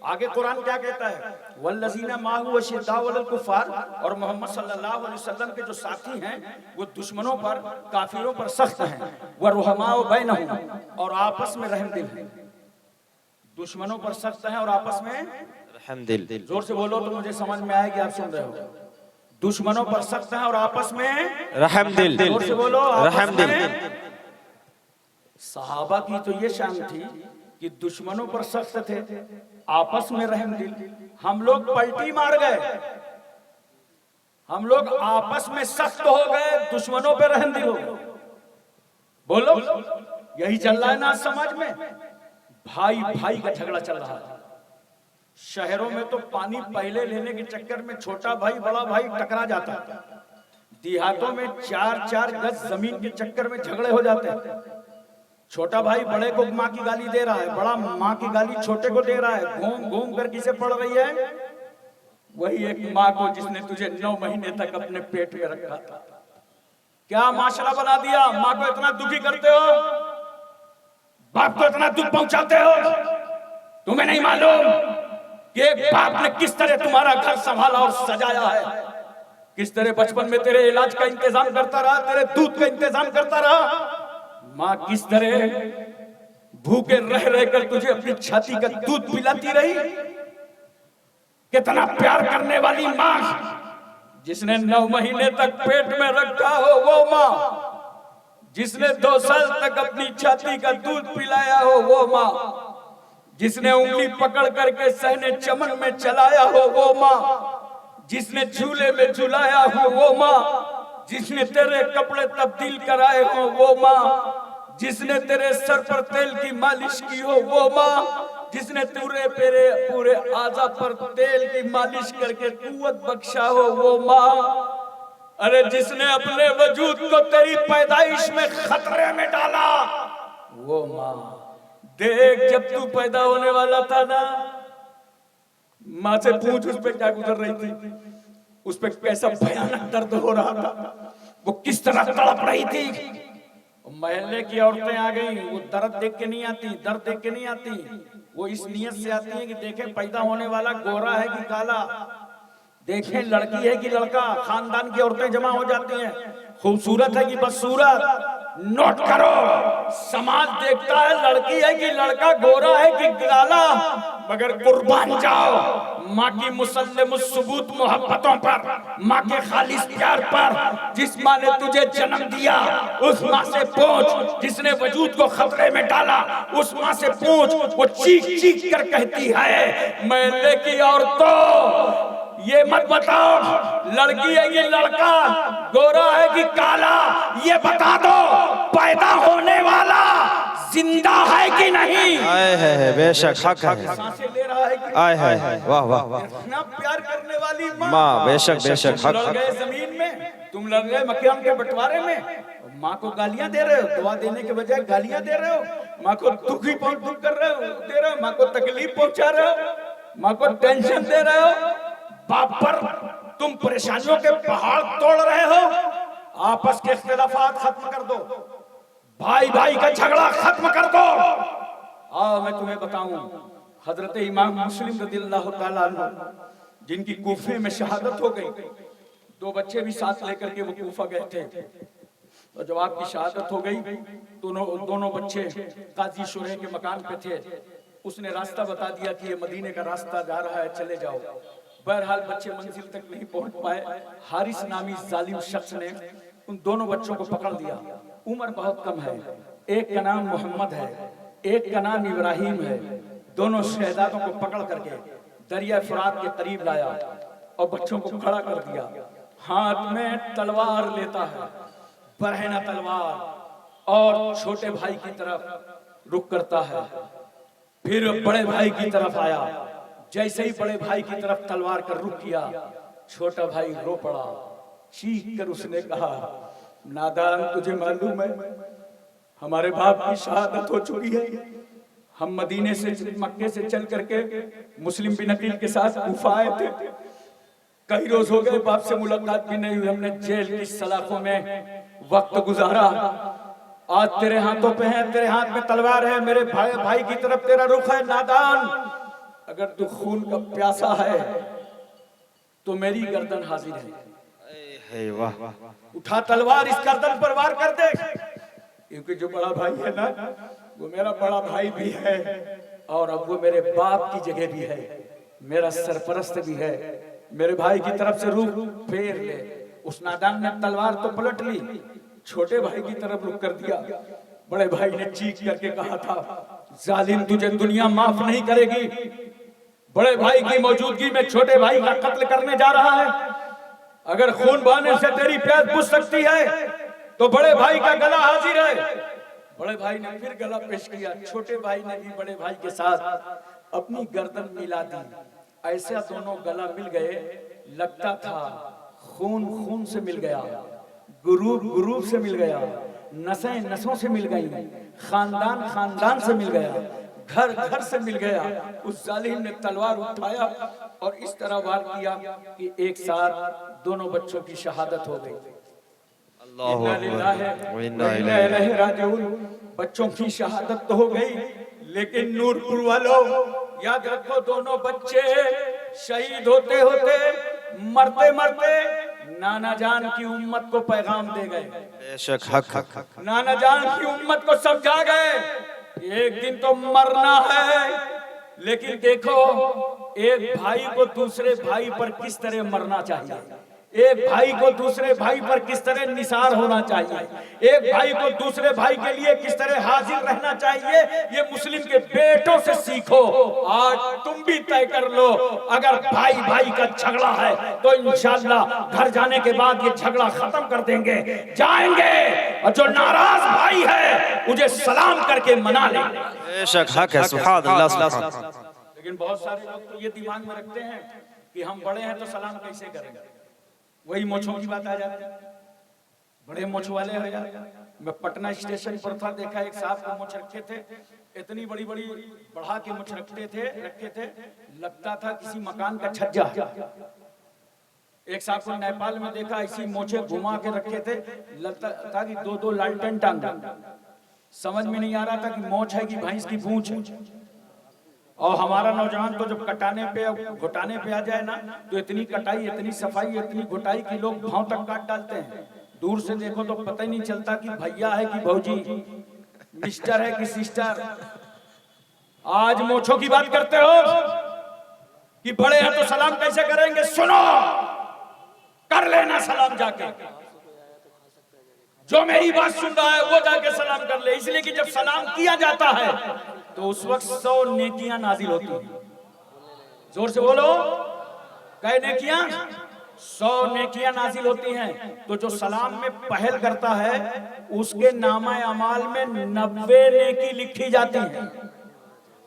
आगे कुरान क्या कहता है? वल्लज़ीना माहु अशिद्दाउ अलल कुफ़ार। और मोहम्मद सल्लल्लाहु अलैहि वसल्लम के जो साथी हैं वो दुश्मनों पर, काफिरों पर सख्त हैं। व रुहमाउ बैनहुम, और आपस में रहमदिल हैं। दुश्मनों पर सख्त हैं और आपस में रहमदिल। जोर से बोलो तो मुझे समझ में आएगी, आप सुन रहे हो। दुश्मनों पर सख्त हैं और आपस में रहमदिल। जोर से बोलो, रहमदिल। सहाबा की तो ये शान थी कि दुश्मनों पर सख्त थे, आपस में रहमदिल। हम लोग पलटी मार गए, हम लोग आपस में सख्त हो गए, दुश्मनों पे रहमदिल हो गए। बोलो, यही चल रहा है ना समाज में? भाई भाई का झगड़ा चल रहा है। शहरों में तो पानी पहले लेने के चक्कर में छोटा भाई बड़ा भाई टकरा जाता है। देहातों में 4-4 गज जमीन के चक्कर में झगड़े हो जाते हैं। छोटा भाई बड़े को माँ की गाली दे रहा है, बड़ा माँ की गाली छोटे को दे रहा है। घूम घूम कर किसे पड़ रही है? वही एक माँ को जिसने तुझे 9 महीने तक अपने पेट में रखा था। क्या माशरा बना दिया? माँ को इतना दुखी करते हो, बाप को इतना दुख पहुंचाते हो। तुम्हें नहीं मालूम कि एक बाप ने किस तरह तुम्हारा घर संभाला और सजाया है, किस तरह बचपन में तेरे इलाज का इंतजाम करता रहा, तेरे दूध का इंतजाम करता रहा। माँ किस तरह भूखे रह रहकर तुझे अपनी छाती का दूध पिलाती रही। कितना प्यार करने वाली माँ, जिसने 9 महीने तक पेट में रखा हो वो माँ, जिसने 2 साल तक अपनी छाती का दूध पिलाया हो वो माँ, जिसने उंगली पकड़ करके सहने चमन में चलाया हो वो माँ, जिसने झूले में झुलाया हो वो माँ, जिसने तेरे कपड़े तब्दील कराए हो वो माँ, जिसने तेरे सर पर तेल की मालिश की हो वो माँ, जिसने पूरे आजा पर तेल की मालिश करके कुव्वत बख्शा हो वो माँ, अरे जिसने अपने वजूद को तेरी पैदाइश में खतरे में डाला वो माँ। देख जब तू पैदा होने वाला था ना, माँ से पूछ उस पे क्या गुजर रही थी, उस पे कैसा भयानक दर्द हो रहा था, वो किस तरह तड़प रही थी। महल्ले की औरतें आ गई, वो दर्द देख के नहीं आती, दर्द देख के नहीं आती, वो इस नियत से आती है कि देखें पैदा होने वाला गोरा है कि काला, देखें लड़की है कि लड़का। खानदान की औरतें जमा हो जाती हैं, खूबसूरत है कि बदसूरत। नोट करो, समाज देखता है लड़की है कि लड़का, गोरा है कि काला, मगर कुर्बान जाओ माँ की मुसल्लम सुबूत मोहब्बतों पर, माँ के खालिस प्यार पर। जिस माँ ने तुझे जन्म दिया उस माँ से पूछ, जिसने वजूद को खतरे में डाला उस माँ से पूछ। वो चीख चीख कर कहती है, महल्ले की औरतों ये मत बताओ लड़की है कि लड़का, गोरा है कि काला, ये बता दो पैदा होने वाला जिंदा है कि नहीं। आए है बेशक हक है, सांसें ले रहा है कि आए है, वाह वाह वाह, इतना प्यार करने वाली माँ बेशक बेशक तुम हक लड़ गए जमीन में, तुम लड़ गए मकान के बंटवारे में, माँ को गालियां दे रहे हो, दुआ देने के बजाय गालियां दे रहे हो, माँ को दुख कर रहे हो, दे रहे हो, माँ को तकलीफ पहुंचा रहे हो, माँ को टेंशन दे रहे हो, बाप पर तुम परेशानियों के पहाड़ तोड़ रहे हो। आपस के इख्तिलाफात खत्म कर दो, भाई भाई का झगड़ा खत्म कर दो। आओ मैं तुम्हें बताऊं, हजरत इमाम मुस्लिम रज़ियल्लाहु ताला अन्हु जिनकी कूफे में शहादत हो गई, दो बच्चे भी साथ लेकर के वो कूफा गए थे, तो जब आपकी शहादत हो गई दोनों बच्चे काजी शुरे के मकान पे थे। उसने रास्ता बता दिया कि ये मदीने का रास्ता जा रहा है, चले जाओ। बहरहाल बच्चे मंजिल तक नहीं पहुंच पाए। हारिस नामी जालिम शख्स ने उन दोनों बच्चों को पकड़ लिया। उम्र बहुत कम है, एक का नाम मोहम्मद है, एक का नाम इब्राहिम है। दोनों शहजादों को पकड़ करके दरिया फुरात के करीब लाया और बच्चों को खड़ा कर दिया। हाथ में तलवार लेता है, बरहना तलवार, और छोटे भाई की तरफ रुख करता है। फिर बड़े भाई की तरफ आया, जैसे ही बड़े भाई की तरफ तलवार कर रुख किया, छोटा भाई रो पड़ा। चीख कर उसने कहा, नादान तुझे मालूम है हमारे बाप की शहादत हो चुकी है। हम मदीने से मक्के से चल करके मुस्लिम बिन अकील के साथ कूफा आए थे। कई रोज हो गए बाप से मुलाकात भी नहीं हुई। हमने जेल की सलाखों में वक्त गुजारा। आज तेरे हाथों पे है, तेरे हाथ में तलवार है, मेरे भाई की तरफ तेरा रुख है। नादान, अगर तू खून का प्यासा है तो मेरी गर्दन हाजिर है। वाह, उठा तलवार, इस गर्दन पर वार कर दे। क्योंकि जो बड़ा भाई है ना, वो मेरा बड़ा भाई भी है और अब वो मेरे बाप की जगह भी है, मेरा सरपरस्त भी है। मेरे भाई की तरफ से रुख फेर ले। उस नादान ने तलवार तो पलट ली, छोटे भाई की तरफ रुख कर दिया। बड़े भाई ने चीख करके कहा था, जालिम तुझे दुनिया माफ नहीं करेगी। बड़े भाई की मौजूदगी में छोटे भाई का कत्ल करने जा रहा है। अगर खून बहाने से तेरी प्यास बुझ सकती है तो बड़े भाई का गला हाजिर है। बड़े भाई ने फिर गला पेश किया। छोटे भाई ने भी बड़े भाई के साथ अपनी गर्दन मिला दी। ऐसा दोनों गला मिल गए, लगता था खून खून से मिल गया, गुरूर गुरूर से मिल गया, नसें नसों से मिल गई, खानदान खानदान से मिल गया, घर घर से मिल गया। उस जालिम ने तलवार उठाया और इस तरह वार किया कि एक साथ दोनों बच्चों की शहादत हो गई। बच्चों की शहादत तो हो गई, लेकिन नूरपुर वालों याद रखो, दोनों बच्चे शहीद होते होते, मरते मरते नाना जान की उम्मत को पैगाम दे गए। बेशक हक। नाना जान की उम्मत को समझा गए, एक दिन तो मरना है, लेकिन देखो एक भाई को दूसरे भाई पर किस तरह मरना चाहिए। एक भाई को दूसरे भाई पर किस तरह निसार होना चाहिए, एक भाई को दूसरे भाई के लिए किस तरह हाजिर रहना चाहिए, ये मुस्लिम के बेटों से सीखो। आज तुम भी तय कर लो, अगर भाई भाई का झगड़ा है तो इंशाअल्लाह घर जाने के बाद ये झगड़ा खत्म कर देंगे, जाएंगे, और जो नाराज भाई है मुझे सलाम करके मना लेंगे। बेशक हक है, सुभान अल्लाह सुभान अल्लाह। लेकिन बहुत सारे लोग तो ये दिमाग में रखते हैं कि हम बड़े हैं तो सलाम कैसे करेंगे, वही मोछों की बात आ जाती है, बड़े मोछ वाले हो जाते। मैं पटना स्टेशन पर था, देखा एक साहब को मोछ रखे थे, इतनी बड़ी बड़ी बढ़ा के मोछ रखे थे, लगता था किसी मकान का छज्जा। एक साहब को नेपाल में देखा, ऐसी मोछे घुमा के रखे थे, लगता था कि दो लालटेन टांग। समझ में नहीं आ रहा था कि मोछ है कि भैंस की पूंछ है। और हमारा नौजवान तो जब कटाने पे घुटाने पे आ जाए ना, तो इतनी कटाई, इतनी सफाई, इतनी घुटाई की लोग भाव तक काट डालते हैं। दूर से देखो तो पता ही नहीं चलता कि भैया है कि भौजी, मिस्टर है कि सिस्टर। आज मोछों की बात करते हो कि बड़े हैं तो सलाम कैसे करेंगे, सुनो, कर लेना सलाम जाके। जो मेरी बात सुन रहा है वो जाके सलाम कर ले, इसलिए कि जब सलाम किया जाता है तो उस वक्त 100 नेकियां नाजिल होती हैं। जोर से बोलो, कई नेकियां? 100 नेकियां नाजिल होती हैं। तो जो सलाम में पहल करता है उसके नामा अमाल में 90 नेकी लिखी जाती है,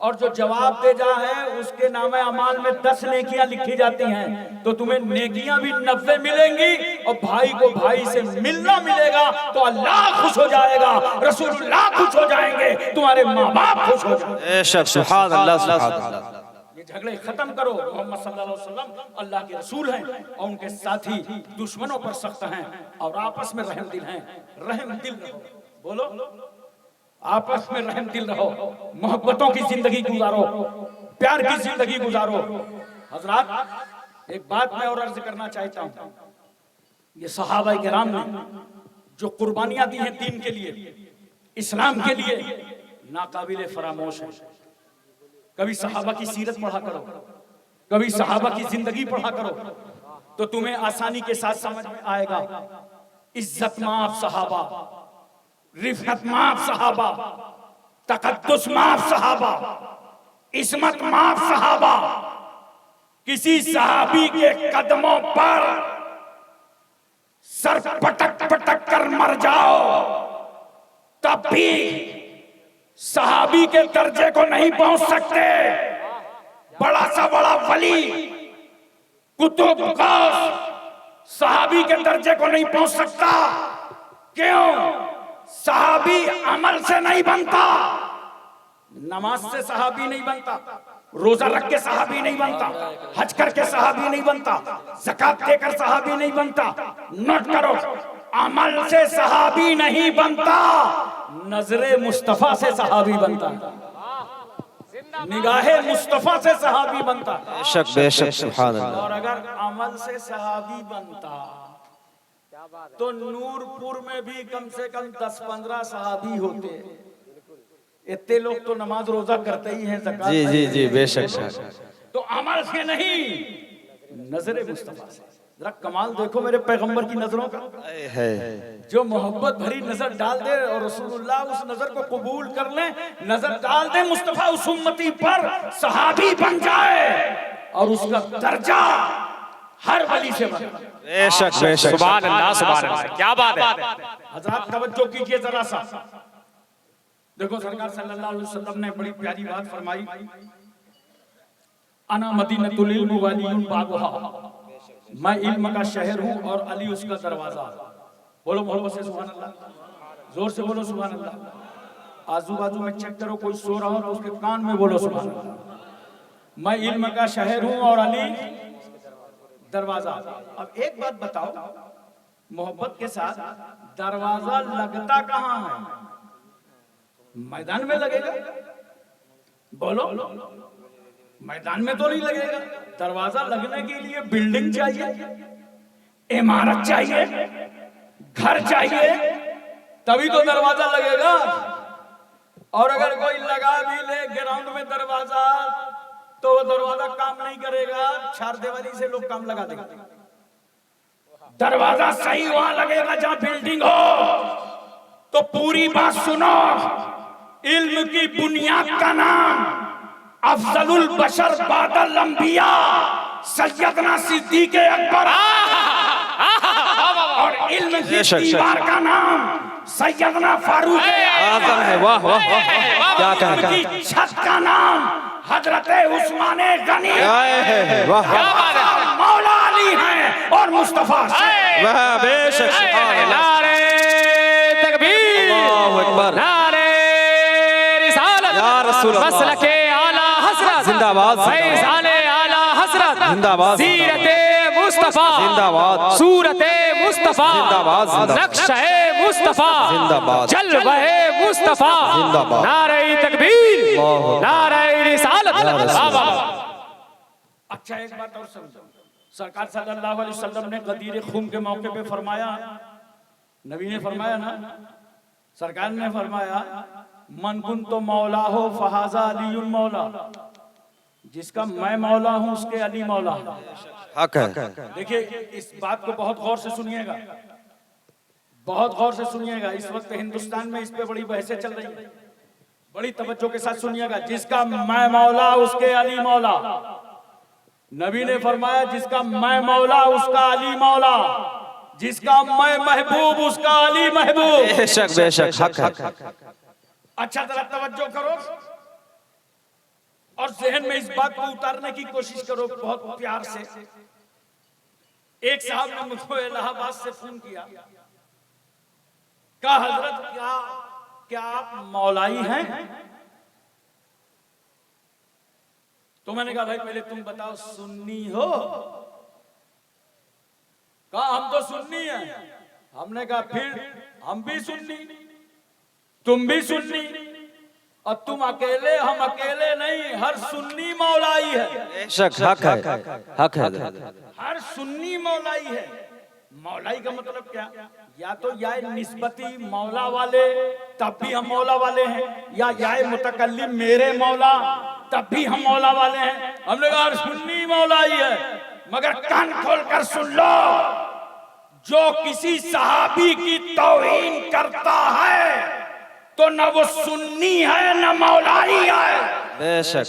और जो जवाब दे जा है उसके नामे अमाल में 10 नेकियां लिखी जाती हैं। तो तुम्हें नेकियां भी 90 मिलेंगी, और भाई को भाई से मिलना मिलेगा तो अल्लाह खुश हो जाएगा, रसूलुल्लाह खुश हो जाएंगे, तुम्हारे माँ बाप खुश हो जाएंगे। सुभान अल्लाह सुभान अल्लाह। ये झगड़े खत्म करो। मोहम्मद सल्लल्लाहु अलैहि वसल्लम अल्लाह के रसूल हैं, और उनके साथी दुश्मनों पर सख्त हैं, और आपस में रहम दिल हैं। रहम दिल रहो, बोलो, आपस में रहम दिल रहो, मोहब्बतों की जिंदगी गुजारो, प्यार की जिंदगी गुजारो। हजरात, एक बात मैं और अर्ज करना चाहता हूं, ये सहाबा किराम ने जो कुर्बानियां दी हैं दीन के लिए, इस्लाम के लिए, नाकाबिले फरामोश है। कभी सहाबा की सीरत पढ़ा करो, कभी सहाबा की जिंदगी पढ़ा करो, तो तुम्हें आसानी के साथ समझ में आएगा। इज्जत माफ सहाबा, रिफत माफ सहाबा, तकद्दुस माफ सहाबा, इस्मत माफ सहाबा। किसी सहाबी के कदमों पर सर पटक पटक कर मर जाओ तब भी सहाबी के दर्जे को नहीं पहुंच सकते। बड़ा सा बड़ा वली, कुतुब, गौस सहाबी के दर्जे को नहीं पहुंच सकता। क्यों? सहाबी अमल से नहीं बनता, नमाज से सहाबी नहीं बनता, रोजा रख के सहाबी नहीं बनता, हज करके सहाबी नहीं बनता, ज़कात देकर सहाबी नहीं बनता। नोट करो, अमल से सहाबी नहीं बनता, नजरे मुस्तफा से सहाबी बनता, निगाहे मुस्तफा से सहाबी बनता। बेशक बेशक सुभान अल्लाह। और अगर अमल से सहाबी बनता तो नूरपुर में भी कम से कम 10-15 सहाबी होते। इतने लोग तो नमाज रोजा करते ही हैं, ज़कात। जी जी जी बेशक। तो अमल से नहीं, नजरे मुस्तफा से। जरा कमाल देखो मेरे पैगंबर की नजरों का, है जो मोहब्बत भरी नजर डाल दे और रसूलुल्लाह उस नजर को कबूल कर ले, नजर डाल दे मुस्तफा उस उम्मती पर, सहाबी बन जाए और उसका दर्जा हर वली से बढ़े। बेशक बेशक सुभान अल्लाह सुभान अल्लाह, क्या बात है। हजरत तवज्जो कीजिए जरा सा, देखो सरकार सल्लल्लाहु अलैहि वसल्लम ने बड़ी प्यारी बात फरमाई, अना मदीनतुल इल्म वलियुन बाबुहा, मैं इल्म का शहर हूँ और अली उसका दरवाजा। बोलो मोहब्बत से सुभान अल्लाह, जोर से बोलो सुभान अल्लाह। आजू बाजू में चेक करो, कोई सो रहा हो तो उसके कान में बोलो सुभान अल्लाह। मैं इल्म का शहर हूँ और अली दरवाजा। अब एक बात बताओ, मोहब्बत के साथ दरवाजा लगता कहाँ है? मैदान में लगेगा? बोलो, मैदान में तो नहीं लगेगा। दरवाजा लगने के लिए बिल्डिंग चाहिए, इमारत चाहिए, घर चाहिए, तभी तो दरवाजा लगेगा। और अगर कोई लगा भी ले ग्राउंड में दरवाजा तो वो दरवाजा काम नहीं करेगा, चार दीवारी से लोग काम लगा देंगे। दरवाजा सही वहां लगेगा जहां बिल्डिंग हो। तो पूरी बात सुनो, इल्म की बुनियाद का नाम अफजलुल बशर बादल अंबिया सैयदना सिद्दीक़ अकबर, और इल्म की दीवार का नाम सैयदना फारूक आज़म है। वाह वाह वाह, क्या कहें, की छत का नाम हजरत उस्मान गनी, वाह मौला अली हैं और मुस्तफा से। वाह बेशक, नारे तकबीर, अल्लाहु अकबर, नारे रिसालत, या रसूल अल्लाह, मसलके आला हसरत, जिंदाबाद, फैज़ाने आला हसरत, जिंदाबाद, सीरते मुस्तफा, जिंदाबाद, सूरते मुस्तफा, जिंदाबाद, जिंदाबाद, नक्शे मुस्तफा, जिंदाबाद, जलवे मुस्तफा, जिंदाबाद, नारे तकबीर, अल्लाह, नारे रिसालत। अच्छा एक बात और समझो, सरकार सल्लल्लाहु अलैहि वसल्लम ने गदीर खून के मौके पे फरमाया, नबी ने फरमाया ना, सरकार ने फरमाया मन कुन तो मौला हो फहाजा अलीउल मौला, जिसका मैं मौला हूं उसके अली मौला है। हक है। देखिए इस बात को बहुत गौर से सुनिएगा, बहुत गौर से सुनिएगा। इस वक्त हिंदुस्तान में इस पे बड़ी बहसें चल रही है, बड़ी तवज्जो के साथ सुनिएगा। जिसका मैं मौला उसके अली मौला, नबी ने फरमाया जिसका मैं मौला उसका अली मौला, जिसका मैं महबूब उसका अली महबूब। बेशक बेशक, हक है। अच्छा जरा तवज्जो करो और जहन में इस बात को उतारने की कोशिश करो बहुत प्यार से। एक साहब ने मुझको इलाहाबाद से फोन किया, कहा हजरत क्या आप मौलाई हैं? तो मैंने कहा भाई पहले तुम बताओ सुन्नी हो? कहा हम तो सुन्नी हैं। हमने कहा फिर हम भी सुन्नी, तुम भी सुन्नी, और तुम अकेले, हम अकेले नहीं, हर सुन्नी मौलाई है। बेशक, हक है, हक है, हर सुन्नी मौलाई है। मौलाई का मतलब क्या? या तो या निस्बती मौला वाले तब भी हम मौला वाले हैं, या मुतकल्लिम मेरे मौला तब भी हम मौला वाले हैं। हमने कहा हर सुन्नी मौलाई है। मगर कान खोल कर सुन लो, जो किसी सहाबी की तौहीन करता है तो न वो सुन्नी है न मौलाई है। बेशक,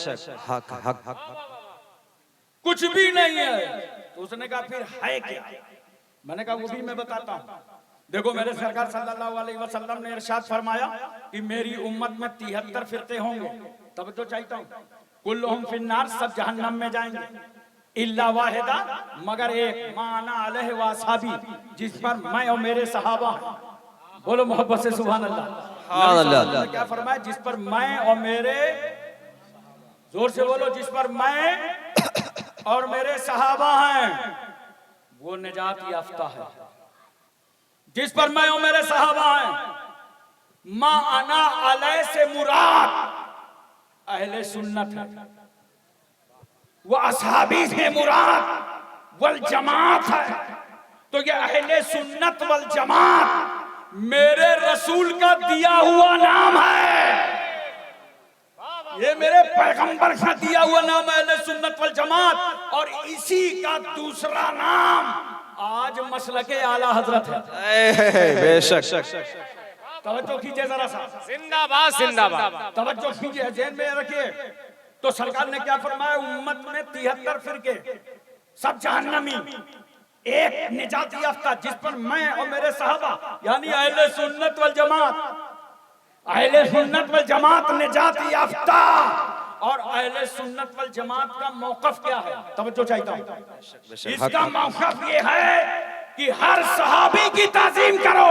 हक हक हक, कुछ भी नहीं है। तो उसने कहा फिर है क्या? मैंने कहा वो भी मैं बताता हूँ। देखो मेरे सरकार सल्लल्लाहु अलैहि वसल्लम ने इरशाद फरमाया कि मेरी उम्मत में 73 फिरके होंगे। तब तो चाहता हूँ कुल्लुहुम फिन्नार, सब जहन्नम में जाएंगे, इल्ला वाहिदा, मगर एक, माना अलैहि वासाबी, जिस पर मैं और मेरे सहाबा। बोलो मोहब्बत से सुभान अल्लाह। क्या फरमाया? जिस पर मैं और मेरे, जोर से बोलो, जिस पर मैं और मेरे सहाबा हैं वो निजात याफ्ता है। जिस पर मैं और मेरे सहाबा हैं। मा अना अलैहि से मुराद अहले सुन्नत है, वो असहाबी से मुराद वल जमात है। तो ये अहले सुन्नत वल जमात मेरे रसूल का दिया हुआ नाम है। ये मेरे पैगंबर का दिया हुआ नाम है, अहले सुन्नत वल जमात। और इसी का दूसरा नाम आज मसलके आला हजरत है। बेशक, तवज्जो कीजिए जरा सा, जिंदाबाद जिंदाबाद। तवज्जो कीजिए, ज़हन में रखिए। तो सरकार ने क्या फरमाया? उम्मत में 73 फिरके, सब जहन्नमी, एक निजात याफ्ता, जिस पर मैं और मेरे सहाबा यानी अहले सुन्नत वल जमात, अहले सुन्नत वल जमात निजात याफ्ता। और अहले सुन्नत वल जमात का मौक़िफ़ क्या है? तवज्जो चाहता हूं। इसका मौक़िफ़ ये है कि हर सहाबी की ताज़ीम करो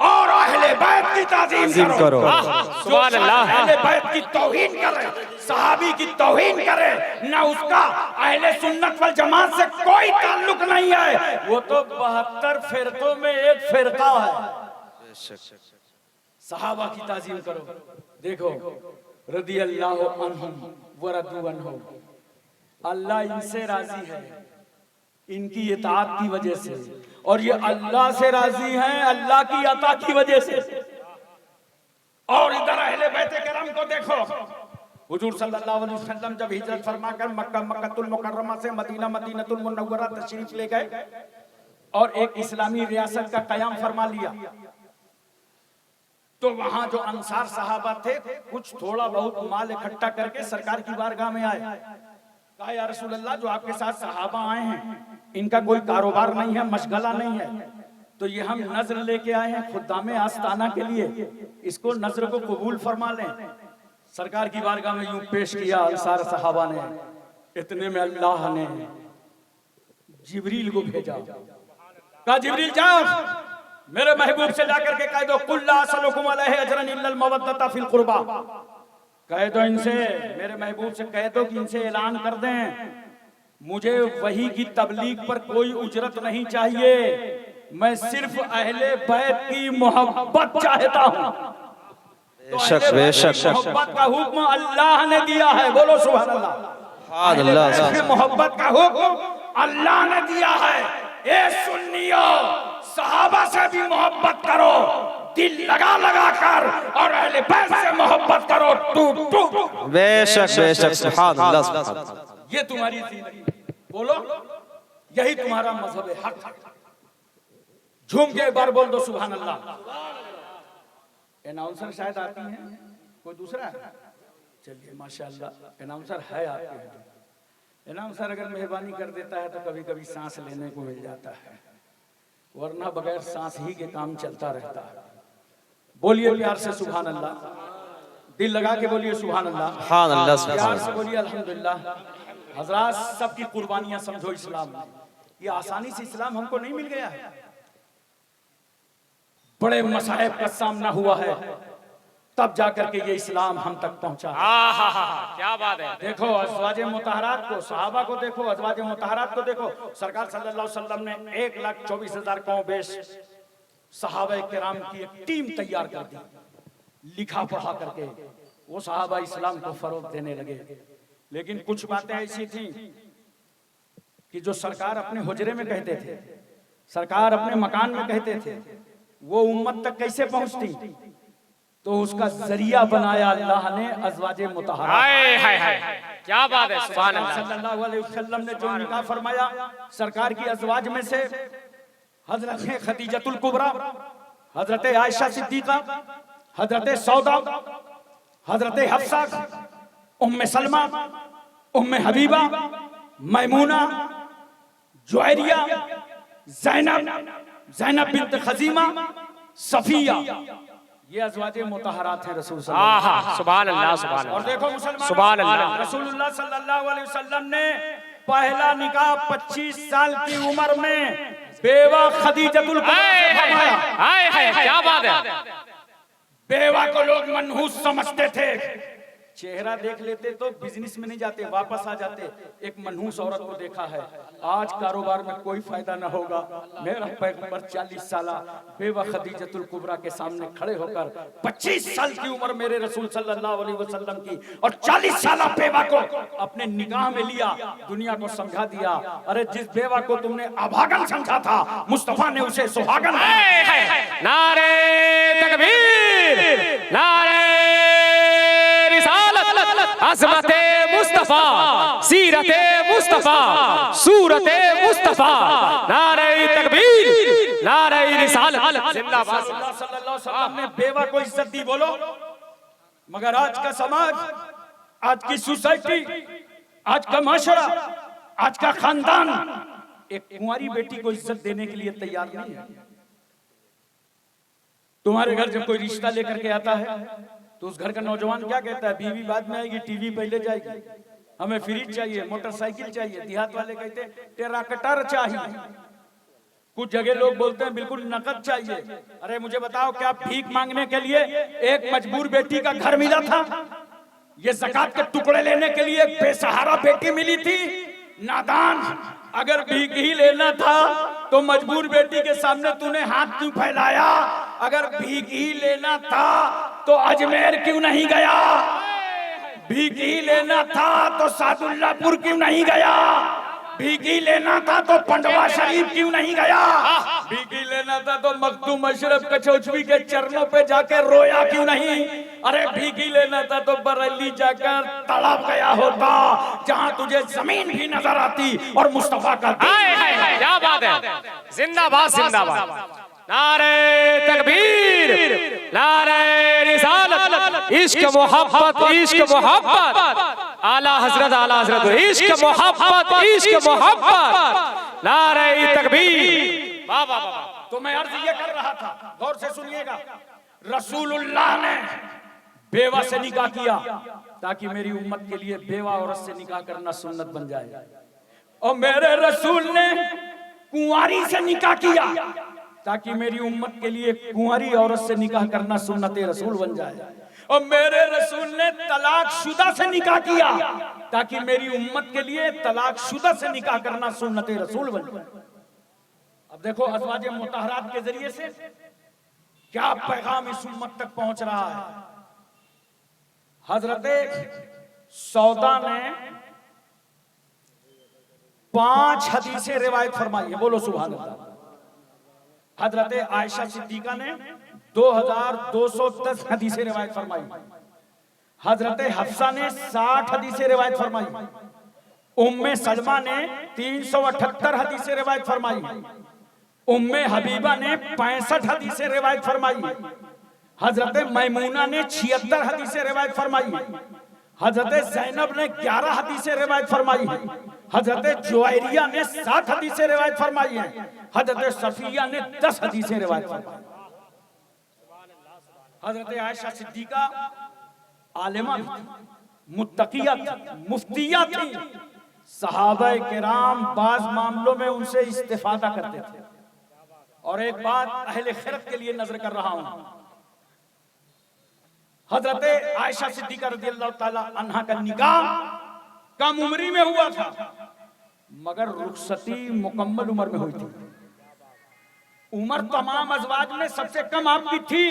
और अहले बैत की ताज़ीम करो। सुभान अल्लाह। अहले बैत की तौहीन करे, सहाबी की तौहीन करे, ना उसका अहले सुन्नत वल जमात से कोई ताल्लुक नहीं है। वो तो 72 फिरकों में एक फिरका है। सहाबा की ताज़ीम करो। देखो रदी अल्लाह अन्हुम व रदू अन्हु, अल्लाह इनसे राजी है इनकी इताअत की वजह से, और ये अल्लाह से राजी हैं अल्लाह की अता की वजह से। और इधर अहले बैत किराम को देखो, हुजूर सल्लल्लाहु अलैहि वसल्लम जब हिजरत फरमाकर मक्का मक्कतुल मुकर्रमा से मदीना मदीनतुल मुनव्वरा तशरीफ ले गए, और एक इस्लामी रियासत का कयाम फरमा लिया, तो वहां जो अंसार सहाबा थे कुछ थोड़ा बहुत माल इकट्ठा करके सरकार की बारगाह में आए। कहा या रसूल अल्लाह, जो आपके साथ सहाबा आए हैं इनका कोई कारोबार नहीं है, मशगला नहीं है, तो ये हम नजर लेके आए हैं खुद्दामे आस्ताना के लिए, इसको नजर को कबूल फरमा लें। सरकार की बारगाह में यूं पेश किया अंसार सहाबा ने। इतने में अल्लाह ने जिब्रील को भेजा। कहा जिब्रील जाओ मेरे महबूब से जाकर के कह दो कुल्ला असलुकुम अलैहि अजरन इल्लल मवद्दता फिल कुर्बा। कह दो इनसे, मेरे महबूब से कह दो कि इनसे ऐलान कर दें मुझे वही की तबलीग पर कोई उजरत नहीं चाहिए, मैं सिर्फ अहले बैत की मोहब्बत चाहता हूं। बेशक मोहब्बत का हुक्म अल्लाह ने दिया है, बोलो सुभान अल्लाह। मोहब्बत का हुक्म अल्लाह ने दिया है। ए सुन्नियों, सहाबा से भी मोहब्बत करो, दिल लगा लगा कर, और अहले बैत से मोहब्बत करो टूट टूट। बेशक सुभान अल्लाह। ये तुम्हारी जिंदगी, बोलो यही तुम्हारा मजहब है, हक है। झूम के एक बार बोल दो सुभान अल्लाह। अनाउंसर शायद आती हैं, कोई दूसरा है? चलिए माशाअल्लाह अनाउंसर है आपके। अनाउंसर अगर मेहरबानी कर देता है तो कभी कभी सांस लेने को मिल जाता है, वरना बगैर सांस ही के काम चलता रहता है। बोलिए प्यार से सुभान अल्लाह, दिल लगा के बोलिए सुभान अल्लाह, प्यार से बोलिए अल्हम्दुलिल्लाह। हजरात, सबकी कुर्बानियां समझो इस्लाम में। ये आसानी से इस्लाम हमको नहीं मिल गया है, बड़े मसाइब का सामना हुआ है, तब जाकर के ये इस्लाम हम तक पहुंचा। क्या बात है। देखो अज़वाजे मुतहरात को, सहाबा को देखो, अज़वाजे मुतहरात को देखो। सरकार सल्लल्लाहु अलैहि वसल्लम ने 1,24,000 कौम बेश सहाबा किराम की एक टीम तैयार कर दी, लिखा पढ़ा करके वो सहाबा इस्लाम को फरोग देने लगे। लेकिन कुछ बातें ऐसी थी कि जो सरकार अपने हुजरे में कहते थे, सरकार अपने मकान में कहते थे, वो उम्मत तक कैसे पहुंचती, तो उसका जरिया बनाया अल्लाह ने अज़वाजे मुतहरात। क्या बात है, सुभान अल्लाह। सल्लल्लाहु अलैहि वसल्लम ने जो निकाह फरमाया सरकार की अज़वाज में से हजरत खदीजतुल कुबरा, हजरत आयशा सिद्दीका, हजरत सौदा, हजरत हफ्सा, उम्मे सलमा, उम्मे हबीबा, मैमूना, जुवैरिया, ज़ैनब बिन्त खज़ीमा, सफिया, ये अज़वाजे मुतहरात हैं रसूल सुभान अल्लाह। और देखो मुसलमान, सुभान अल्लाह। रसूलुल्लाह सल्लल्लाहु अलैहि वसल्लम ने पहला निकाह 25 साल की उम्र में बेवा खदीजतुल कुबरा से फरमाया। क्या बात है। बेवा को लोग मनहूस समझते थे, चेहरा देख लेते तो बिजनेस में नहीं जाते, वापस आ जाते। एक मनहूस औरत को देखा है, आज कारोबार में कोई फायदा ना होगा। मेरा पैगंबर 40 साल बेवा खदीजतुल कुबरा के सामने खड़े होकर 25 साल की उम्र मेरे रसूल सल्लल्लाहु अलैहि वसल्लम की और 40 साल बेवा को अपने निगाह में लिया, दुनिया को समझा दिया, अरे जिस बेवा को तुमने अभागन समझा था मुस्तफा ने उसे सुहागन। नारे तकबीर, नारे अज़मते मुस्तफा, सीरते मुस्तफा, सूरते मुस्तफा, नारे तकबीर, नारे रिसालत, जिंदाबाद। सल्लल्लाहु अलैहि वसल्लम ने बेवा को इज्जत दी, बोलो। मगर आज का समाज, आज की सोसाइटी, आज का माशरा, आज का खानदान एक कुंवारी बेटी को इज्जत देने के लिए तैयार नहीं है। तुम्हारे घर जब कोई रिश्ता लेकर के आता है तो उस घर का नौजवान क्या कहता है, बीवी बाद में आएगी, टीवी पहले जाएगी, हमें फ्रिज चाहिए, मोटरसाइकिल चाहिए। देहात वाले कहते हैं टेराकटर चाहिए। कुछ जगह लोग बोलते हैं बिल्कुल नकद चाहिए। अरे मुझे बताओ, क्या भीख मांगने के लिए एक मजबूर बेटी का घर मिला था? ये ज़कात के टुकड़े लेने के लिए एक बेसहारा बेटी मिली थी? नादान, अगर भीख ही लेना था तो मजबूर बेटी के सामने तूने हाथ क्यों फैलाया? अगर भीख ही लेना था तो अजमेर क्यों नहीं गया? भीख ही लेना था तो सादुल्लापुर क्यों नहीं गया? भीख ही लेना था तो पंडवा शरीफ क्यों नहीं गया? भीख ही लेना था तो मखदूम अशरफ कचौचवी के चरणों पे जाकर रोया क्यों नहीं? अरे भीगी लेना था तो बरेली जाकर तड़प गया होता, जहां तुझे जमीन भी नजर आती और मुस्तफा का हाय हाय हाय, क्या बात है, जिंदाबाद जिंदाबाद, नारे तकबीर, नारे रिसालत, इश्क मोहब्बत, इश्क मोहब्बत, आला हजरत, इश्क मोहब्बत, इश्क मोहब्बत, नारे तकबीर। वाह वाह वाह। तो मैं अर्ज ये कर रहा था, गौर से सुनिएगा, रसूलुल्लाह ने बेवा से निकाह किया ताकि मेरी उम्मत के लिए बेवा औरत से निकाह करना सुन्नत बन जाए, और मेरे रसूल ने कुंवारी से निकाह किया ताकि मेरी उम्मत के लिए कुंवारी औरत से निकाह करना सुन्नत रसूल बन जाए, और मेरे रसूल ने तलाक शुदा से निकाह किया ताकि मेरी उम्मत के लिए तलाक शुदा से निकाह करना सुन्नत रसूल बन जाए। अब देखो अज़वाज मुतहरात के जरिए से क्या पैगाम इस उम्मत तक पहुंच रहा है। हजरत सौदा ने 5 हदीसें रिवायत फरमाई है, बोलो सुभान अल्लाह। हजरत आयशा सिद्दीका ने 2210 हदीसें रिवायत फरमाई, हजरत हफ्सा ने 60 हदीसें रिवायत फरमाई, उम्मे सलमा ने 378 हदीसें रिवायत फरमाई, उम्मे हबीबा ने 65 हदीसें रिवायत फरमाई, हजरत मैमूना ने 76 हदीसें रिवायत फरमाई, हजरत ज़ैनब ने 11 हदीसें रिवायत फरमाई, हजरत जुवैरिया ने 7 हदीसें रिवायत फरमाई है, हजरत सफिया ने 10 हदीसें रिवायत फरमाई। हजरत आयशा सिद्दीका आलिमा थी, मुत्तकिया थी, मुफ्तिया थी, सहाबाए किराम बाज मामलों में उनसे इस्तिफादा करते थे। और एक बात अहले खिरत के लिए नजर कर रहा हूं, हजरत आयशा सिद्दीका रज़ियल्लाहु ताला अन्हा का निकाह कम उम्री में हुआ था, मगर रुखसती मुकम्मल उम्र में हुई थी। उम्र तमाम अज़वाज में सबसे कम आपकी थी,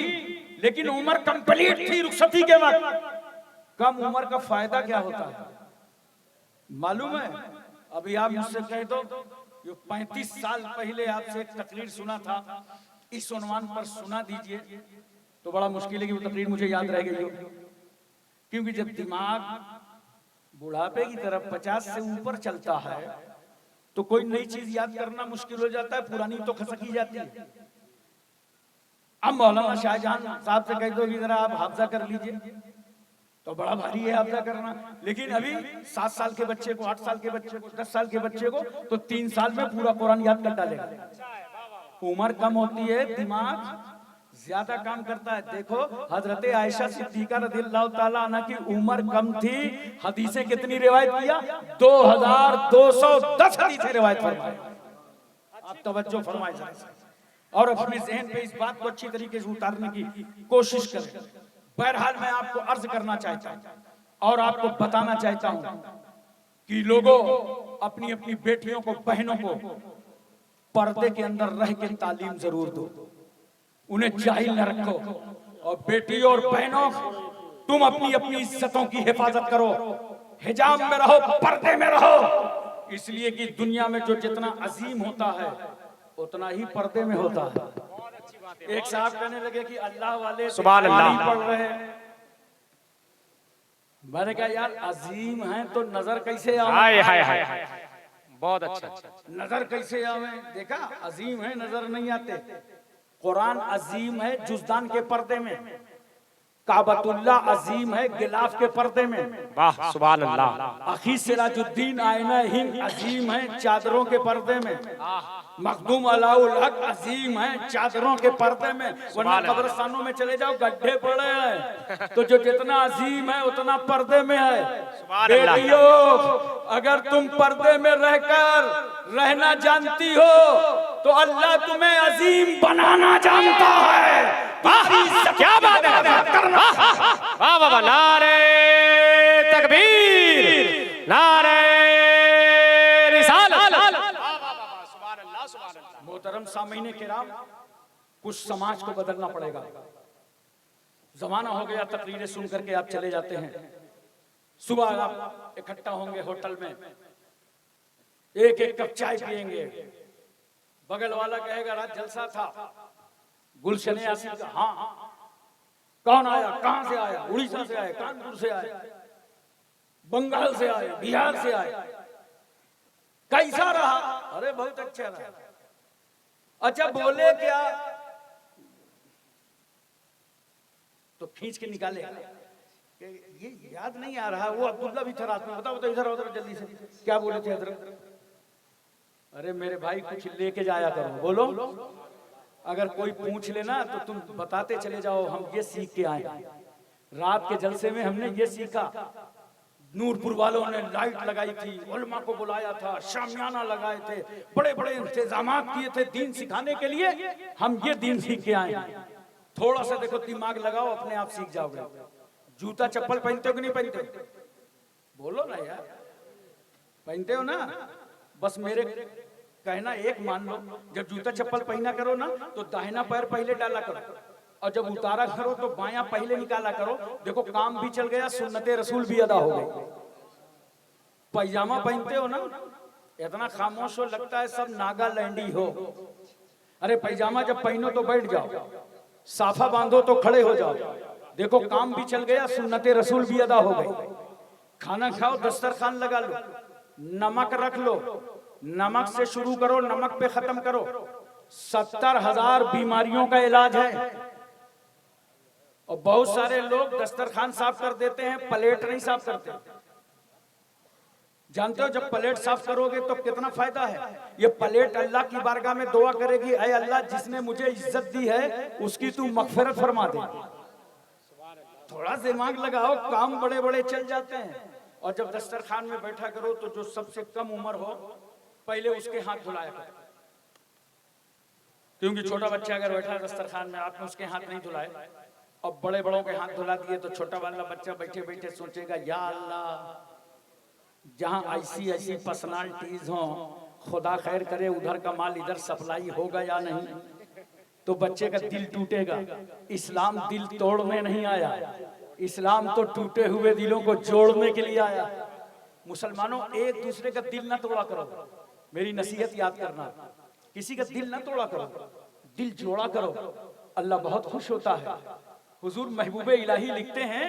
लेकिन उम्र कंप्लीट थी रुखसती के वक्त। कम उम्र का फायदा क्या होता है मालूम है? अभी आप मुझसे कह दो, 35 साल पहले आपसे एक तकरीर सुना था, इस उन्वान पर सुना दीजिए, तो बड़ा मुश्किल है कि वो तकरीर मुझे याद रह गई हो, क्योंकि जब दिमाग बुढ़ापे की तरफ 50 से ऊपर चलता है तो कोई नई चीज याद करना मुश्किल हो जाता है, पुरानी तो खसकी जाती है। अब मौलाना शाहजहां साहब से कह दो कि जरा आप हाफजा कर लीजिए, तो बड़ा भारी है हाफजा करना, लेकिन अभी 7 साल के बच्चे को, 8 साल के बच्चे को, 10 साल के बच्चे को तो 3 साल में पूरा कुरान याद कर डालेगा। उम्र कम होती है, दिमाग ज्यादा काम करता है। देखो हजरत आयशा सिद्दीका रज़ियल्लाहु ताला अन्हा की उम्र कम थी, हदीसें कितनी रिवायत किया? 2210 हदीसें रिवायत फरमाई। आप तवज्जो फरमाए और अपने जहन पे इस बात को अच्छी तरीके से उतारने की कोशिश करें। बहरहाल मैं आपको अर्ज करना चाहता हूं और आपको बताना चाहता हूं कि लोगों, अपनी अपनी बेटियों को, बहनों को पर्दे के अंदर रह के तालीम जरूर दो, उन्हें जाहिल न रखो। और बेटियों और बहनों, तुम अपनी अपनी इज्जतों की हिफाजत करो, हिजाब में रहो, पर्दे में रहो, इसलिए कि दुनिया में जो जितना अजीम होता है उतना ही पर्दे में होता है। एक साहब कहने लगे कि अल्लाह वाले सुभान अल्लाह पढ़ रहे हैं। मैंने कहा यार अजीम है तो नजर कैसे हाय हाय आवे? हाय, बहुत अच्छा, नजर कैसे आवे? देखा, अजीम है नजर नहीं आते। कुरान अजीम है जुज़दान के पर्दे में, काबतुल्लाह अजीम है गिलाफ के पर्दे में, वाह सुभान अल्लाह। अखी सिराजुद्दीन आईना हिंद अजीम है चादरों के पर्दे में, मखदूम अलाउल हक अजीम है चादरों के पर्दे में। वरना कब्रिस्तानों में चले जाओ, गड्ढे पड़े हैं, तो जो जितना अजीम है उतना पर्दे में है। बेटियों, अगर तुम पर्दे में रहकर रहना जानती हो तो अल्लाह तुम्हें अजीम बनाना जानता है। क्या बात है, वाह वाह, नारे तकबीर, नारे रिसालत। मोहतरम सामीने किराम, कुछ समाज को बदलना पड़ेगा। जमाना हो गया तकरीरें सुन करके आप चले जाते हैं, सुबह आप इकट्ठा होंगे होटल में, एक एक कप चाय पिएंगे, बगल वाला कहेगा रात जलसा था, गुलशन यासीन का हाँ, कौन आया, कहां से आया, उड़ीसा से आए, कानपुर से आए, बंगाल से आए, बिहार से आए, कैसा रहा? अरे बहुत अच्छा रहा। अच्छा बोले क्या तो खींच के निकाले कि ये याद नहीं आ रहा। वो अब्दुल्ला भी था रात में, बताओ इधर उधर जल्दी से क्या बोले थे हजरत? अरे मेरे भाई कुछ लेके जाया करो, बोलो। अगर कोई पूछ लेना तो तुम बताते चले जाओ हम ये सीख के आए। रात के जलसे में हमने ये सीखा। नूरपुर वालों ने लाइट लगाई थी, उलमा को बुलाया था, शामियाना लगाए थे, बड़े बड़े इंतजामात किए थे दीन सिखाने के लिए। हम ये दीन सीख के आए। थोड़ा सा देखो दिमाग लगाओ, अपने आप सीख जाओगे। जूता चप्पल पहनते हो कि नहीं पहनते हो? बोलो ना यार, पहनते हो ना? बस मेरे कहना एक मान लो, जब जूता चप्पल पहना करो ना तो दाहिना पैर पहले डाला करो, और जब उतारा करो तो बायां पहले निकाला करो। देखो काम भी चल गया, सुन्नते रसूल भी अदा हो गई। पैजामा पहनते हो ना, इतना खामोश हो लगता है सब नागालैंडी हो। अरे पैजामा जब पहनो तो बैठ जाओ, साफा बांधो तो खड़े हो जाओ। देखो काम भी चल गया, सुन्नते रसूल भी अदा हो गई। खाना खाओ, दस्तरखान लगा लो, नमक रख लो, नमक से शुरू करो, नमक पे खत्म करो। 70,000 बीमारियों का इलाज है। और बहुत सारे लोग दस्तरखान साफ कर देते हैं, प्लेट नहीं साफ करते। जानते हो जब प्लेट साफ करोगे तो कितना फायदा है? ये प्लेट अल्लाह की बारगाह में दुआ करेगी, ऐ अल्लाह जिसने मुझे इज्जत दी है उसकी तू मगफिरत फरमा दे। थोड़ा दिमाग लगाओ, काम बड़े बड़े चल जाते हैं। और जब दस्तरखान में बैठा करो तो जो सबसे कम उम्र हो पहले उसके हाथ धुलाया करो, क्योंकि छोटा बच्चा अगर बैठा दस्तरखान में आपने उसके हाथ नहीं धुलाए और बड़े बड़ों के हाथ धुला दिए तो छोटा वाला बच्चा बैठे बैठे सोचेगा या अल्लाह जहां ऐसी ऐसी पर्सनालिटीज हो, खुदा खैर करे उधर का माल इधर सप्लाई होगा या नहीं। तो बच्चे का दिल टूटेगा। इस्लाम दिल तोड़ने नहीं आया, इस्लाम तो टूटे हुए दिलों को जोड़ने के लिए आया। मुसलमानों एक दूसरे का दिल ना तोड़ा करो, मेरी नसीहत याद करना, किसी का दिल ना तोड़ा करो, दिल जोड़ा करो, अल्लाह बहुत खुश होता है। हुजूर महबूबे इलाही लिखते हैं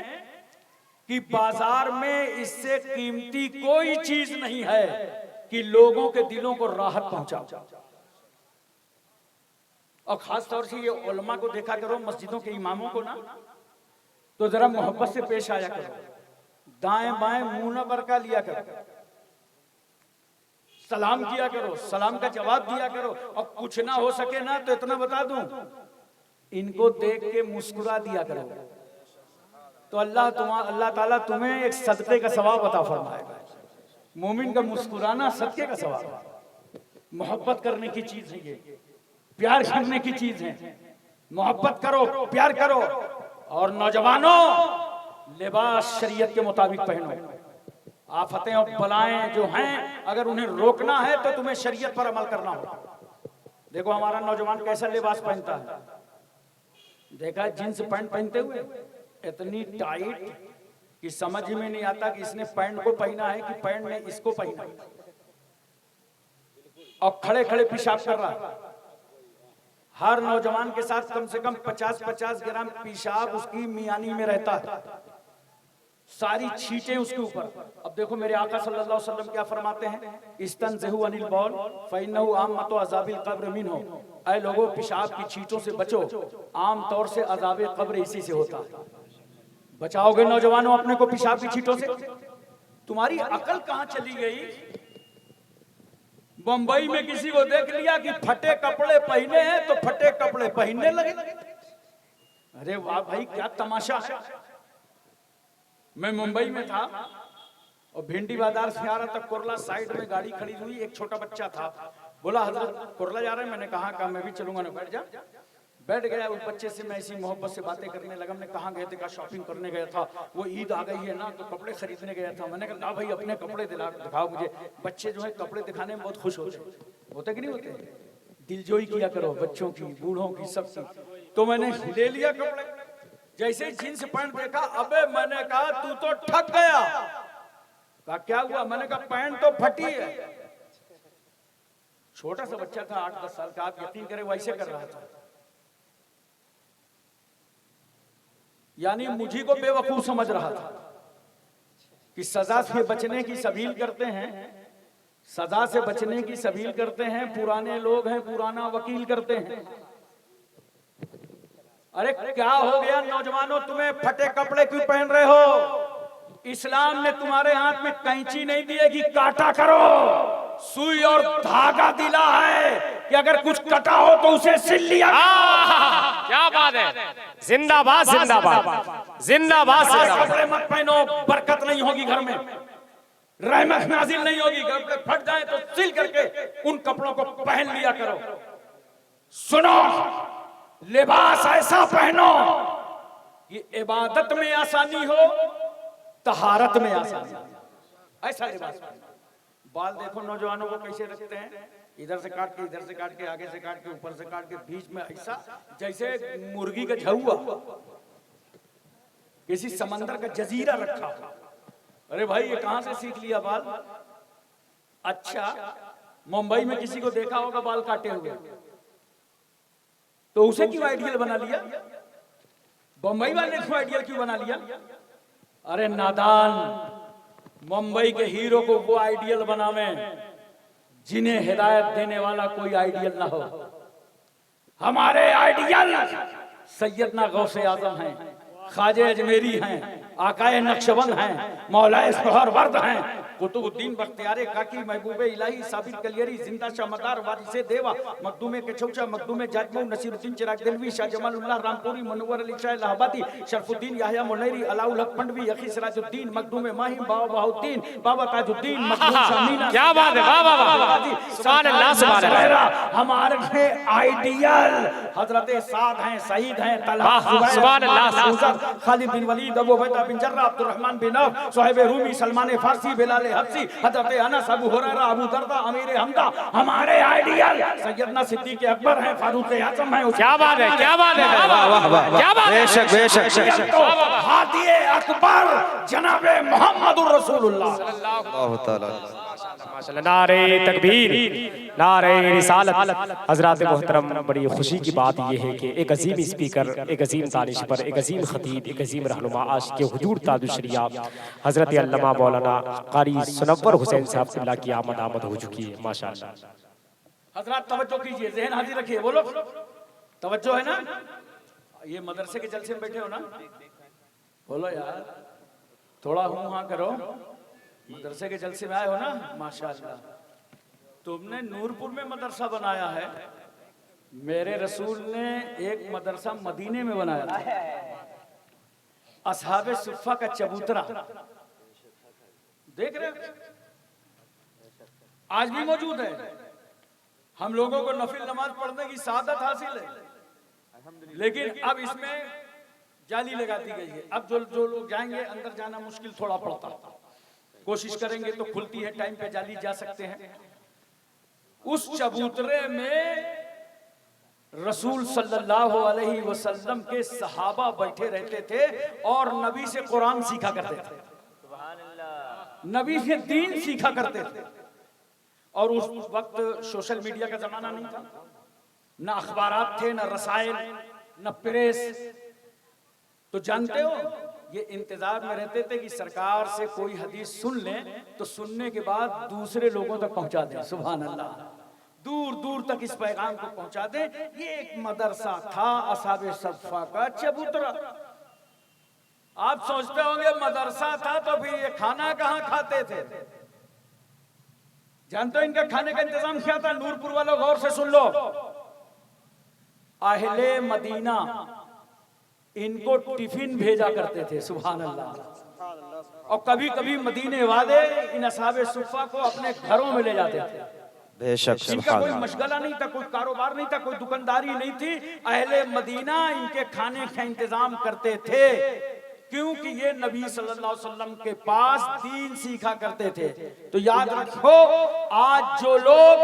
कि बाजार में इससे कीमती कोई चीज नहीं है कि लोगों के दिलों को राहत पहुंचाओ। और खास तौर से ये उलमा को देखा करो, मस्जिदों के इमामों को ना, तो जरा मोहब्बत से पेश आया करो, दाएं बाएं मुंह न बरका लिया करो, सलाम किया करो, सलाम का जवाब दिया करो। और कुछ ना हो सके ना तो इतना बता दूं, इनको देख के मुस्कुरा दिया करो तो अल्लाह ताला तुम्हें एक सदके का सवाब अता फरमाएगा। मोमिन का मुस्कुराना सदके का सवाब। मोहब्बत करने की चीज है ये, प्यार करने की चीज है। मोहब्बत करो, प्यार करो। और नौजवानों लिबास शरीयत के मुताबिक पहनो। आफतें और बलाएं जो हैं अगर उन्हें रोकना है तो तुम्हें शरीयत पर अमल करना होगा। देखो हमारा नौजवान कैसा लिबास पहनता है, देखा जींस पैंट पहनते हुए इतनी टाइट कि समझ में नहीं आता कि इसने पैंट को पहना है कि पैंट ने इसको पहना है। और खड़े खड़े पेशाब कर रहा। हर नौजवान के साथ कम से कम 50-50 ग्राम पेशाब उसकी मियानी में रहता है, सारी छींटें उसके ऊपर। अब देखो मेरे आका सल्लल्लाहु अलैहि वसल्लम क्या फरमाते हैं, इस्तनज़हु अनिल बौल फ़इन्नहु आम्मतु अज़ाबिल क़ब्र मिन्हु। ऐ लोगों पेशाब की छींटों से बचो, आम तौर से अज़ाबे क़ब्र इसी से होता है। बचाओगे नौजवानों अपने को पेशाब की छींटों से? तुम्हारी अकल कहां चली गई? बंबई में किसी को देख लिया कि फटे कपड़े पहने हैं तो फटे कपड़े पहनने लगे। अरे वाह भाई क्या तमाशा है। मैं मुंबई में था और भिंडी बाजार से आ रहा था, कुरला साइड में गाड़ी खड़ी हुई, एक छोटा बच्चा था, बोला हजरत कुरला जा रहे हैं। मैंने कहा मैं भी चलूंगा ना। बैठ जा। बैठ गया। उस बच्चे से मैं ऐसी मोहब्बत से बातें करने लगा। मैंने कहाँ गए थे? कहा शॉपिंग करने गया था, वो ईद आ गई है ना तो कपड़े खरीदने गया था। मैंने कहा ना भाई अपने कपड़े दिखाओ मुझे। बच्चे जो है कपड़े दिखाने में बहुत खुश होते कि नहीं होते? दिलजोई किया करो बच्चों की, बूढ़ों की, सबकी। तो मैंने ले लिया कपड़े। जैसे जींस पैंट देखा, अबे मैंने कहा तू तो ठग गया। कहा क्या हुआ? मैंने कहा पैंट तो फटी है। छोटा सा बच्चा था 8-10 साल का, आप यकीन करें वैसे कर रहा था। यानी मुझी को बेवकूफ समझ रहा था कि सजा से बचने की सबील करते हैं, सजा से बचने की सबील करते हैं, पुराने लोग हैं, पुराना वकील करते हैं। अरे क्या हो गया नौजवानों, तुम्हें फटे कपड़े क्यों पहन रहे हो? इस्लाम ने तुम्हारे हाथ में कैंची नहीं दी है कि काटा करो, सुई और धागा दिला है कि अगर कुछ कटा हो तो उसे सिल लिया। क्या बात है, जिंदाबाद जिंदाबाद जिंदाबाद जिंदाबाद। कपड़े मत पहनो, बरकत नहीं होगी घर में, रहमत नाजिल नहीं होगी। कपड़े फट जाए तो सिल करके उन कपड़ों को पहन लिया करो। सुनो, लिबास ऐसा पहनो कि इबादत में आसानी हो, तहारत में आसानी हो, ऐसा लिबास पहनो। बाल देखो नौजवानों को कैसे रखते हैं, इधर से काट के, इधर से काट के, आगे से काट के, ऊपर से काट के, बीच में ऐसा जैसे मुर्गी का झुआ, किसी समंदर का जजीरा रखा। अरे भाई ये कहां से सीख लिया बाल? अच्छा, मुंबई में किसी को देखा होगा बाल काटे हुए, तो उसे क्यों आइडियल बना लिया? बंबई वाले क्यों आइडियल क्यों बना लिया? अरे नादान, मुंबई के हीरो को वो आइडियल बनावे जिन्हें हिदायत देने वाला कोई आइडियल ना हो। हमारे आइडियल सैयदना गौसे आजम हैं, ख्वाजे अजमेरी हैं, आकाए नक्शबंद हैं, मौलाए सुहरवर्द हैं, कुतुबुद्दीन बख्तियारे काकी, महबूबे इलाही, साबित कलियरी, जिंदा शाहमदार, वारिसे देवा, मखदूमे के चौचा, मखदूमे जाजमऊ, नसीरुद्दीन चिराग दिलवी, शाह जमालुल्लाह रामपुरी, मनवर अली शाह इलाहाबादी, शरफुद्दीन याहिया मुनैरी, अलाउल हक पंडवी, अखी सिराजुद्दीन, मखदूमे माही, बाबा बहाउद्दीन, बाबा ताजुद्दीन, मखदूम शामीना। क्या बात है, वाह वाह वाह, सुभान अल्लाह सुभान अल्लाह। हमारे आइडियल हजरत साद हैं, शहीद हैं, तलहा, सुभान अल्लाह, Khalid bin Walid, Abu Ubaidah bin Jarrah, Abdurrahman bin Auf, Suhaib Rumi, Salman Farsi, Bilal Habshi, हजरत अनस, अबू हुरैरा, अबू दरदा, अमीर हमदा। हमारे आइडियल सैयदना सिद्दीक अकबर हैं, फारूक आजम हैं। क्या बात है, क्या बात है, वाह वाह वाह, क्या बात है, बेशक बेशक। तो हादिए अकबर जनाबे मोहम्मदुर रसूलुल्लाह अल्लाह ताला। माशाल्लाह, नारे तकबीर, नारे रिसालत। हजरात मोहतरम, बड़ी खुशी की बात यह है कि एक अजीम स्पीकर, एक अजीम दानिशवर, एक अजीम खतीब, एक अजीम रहनुमा, आज के हुजूर ताजुल शरिया हजरत अल्लामा मौलाना कारी सुनव्वर हुसैन साहब किबला की आमद हो चुकी है। माशाल्लाह हजरात तवज्जो कीजिए, ज़हन हाजिर रखिए, बोलो तवज्जो है ना? ये मदरसे के जलसे में बैठे हो ना, बोलो यार, थोड़ा हूं हाँ करो। मदरसे के जलसे में आए हो ना, माशाल्लाह। तुमने नूरपुर में मदरसा बनाया है, मेरे रसूल ने एक मदरसा मदीने में बनाया था, असहाबे सुफ़ा का चबूतरा, देख रहे हो, आज भी मौजूद है। हम लोगों को नफिल नमाज पढ़ने की सादत हासिल है, लेकिन अब इसमें जाली लगा दी गई है। अब जो लोग जाएंगे अंदर जाना मुश्किल थोड़ा पड़ता, कोशिश करेंगे तो खुलती है, टाइम पे जाली जा सकते हैं। उस चबूतरे में रसूल सल्लल्लाहु अलैहि वसल्लम के सहाबा बैठे रहते थे और नबी से कुरान सीखा करते थे, नबी से दीन सीखा करते थे। और उस वक्त सोशल मीडिया का जमाना नहीं था, न अखबारात थे, न रसायल, न प्रेस। तो जानते हो, ये इंतजार में रहते थे कि सरकार से कोई हदीस सुन लें तो सुनने के बाद दूसरे लोगों तक पहुंचा दें। सुभान अल्लाह, दूर दूर तक इस पैगाम को पहुंचा दें। ये एक मदरसा था, असहाबे सफ़ा का चबूतरा। आप सोचते होंगे मदरसा था तो फिर ये खाना कहां खाते थे? जानते हो इनका खाने का इंतजाम क्या था? नूरपुर वालों गौर से सुन लो, अहले मदीना इनको टिफिन भेजा करते थे। सुभान अल्लाह। और कभी कभी मदीने वाले इन असहाबे सुफ़ा को अपने घरों में ले जाते थे। बेशक, इनका कोई मशगला नहीं था, कोई कारोबार नहीं था, कोई दुकानदारी नहीं थी। अहले मदीना इनके खाने का इंतजाम करते थे, क्योंकि ये नबी सल्लल्लाहु अलैहि वसल्लम के पास दीन सीखा करते थे। तो याद रखो, आज जो लोग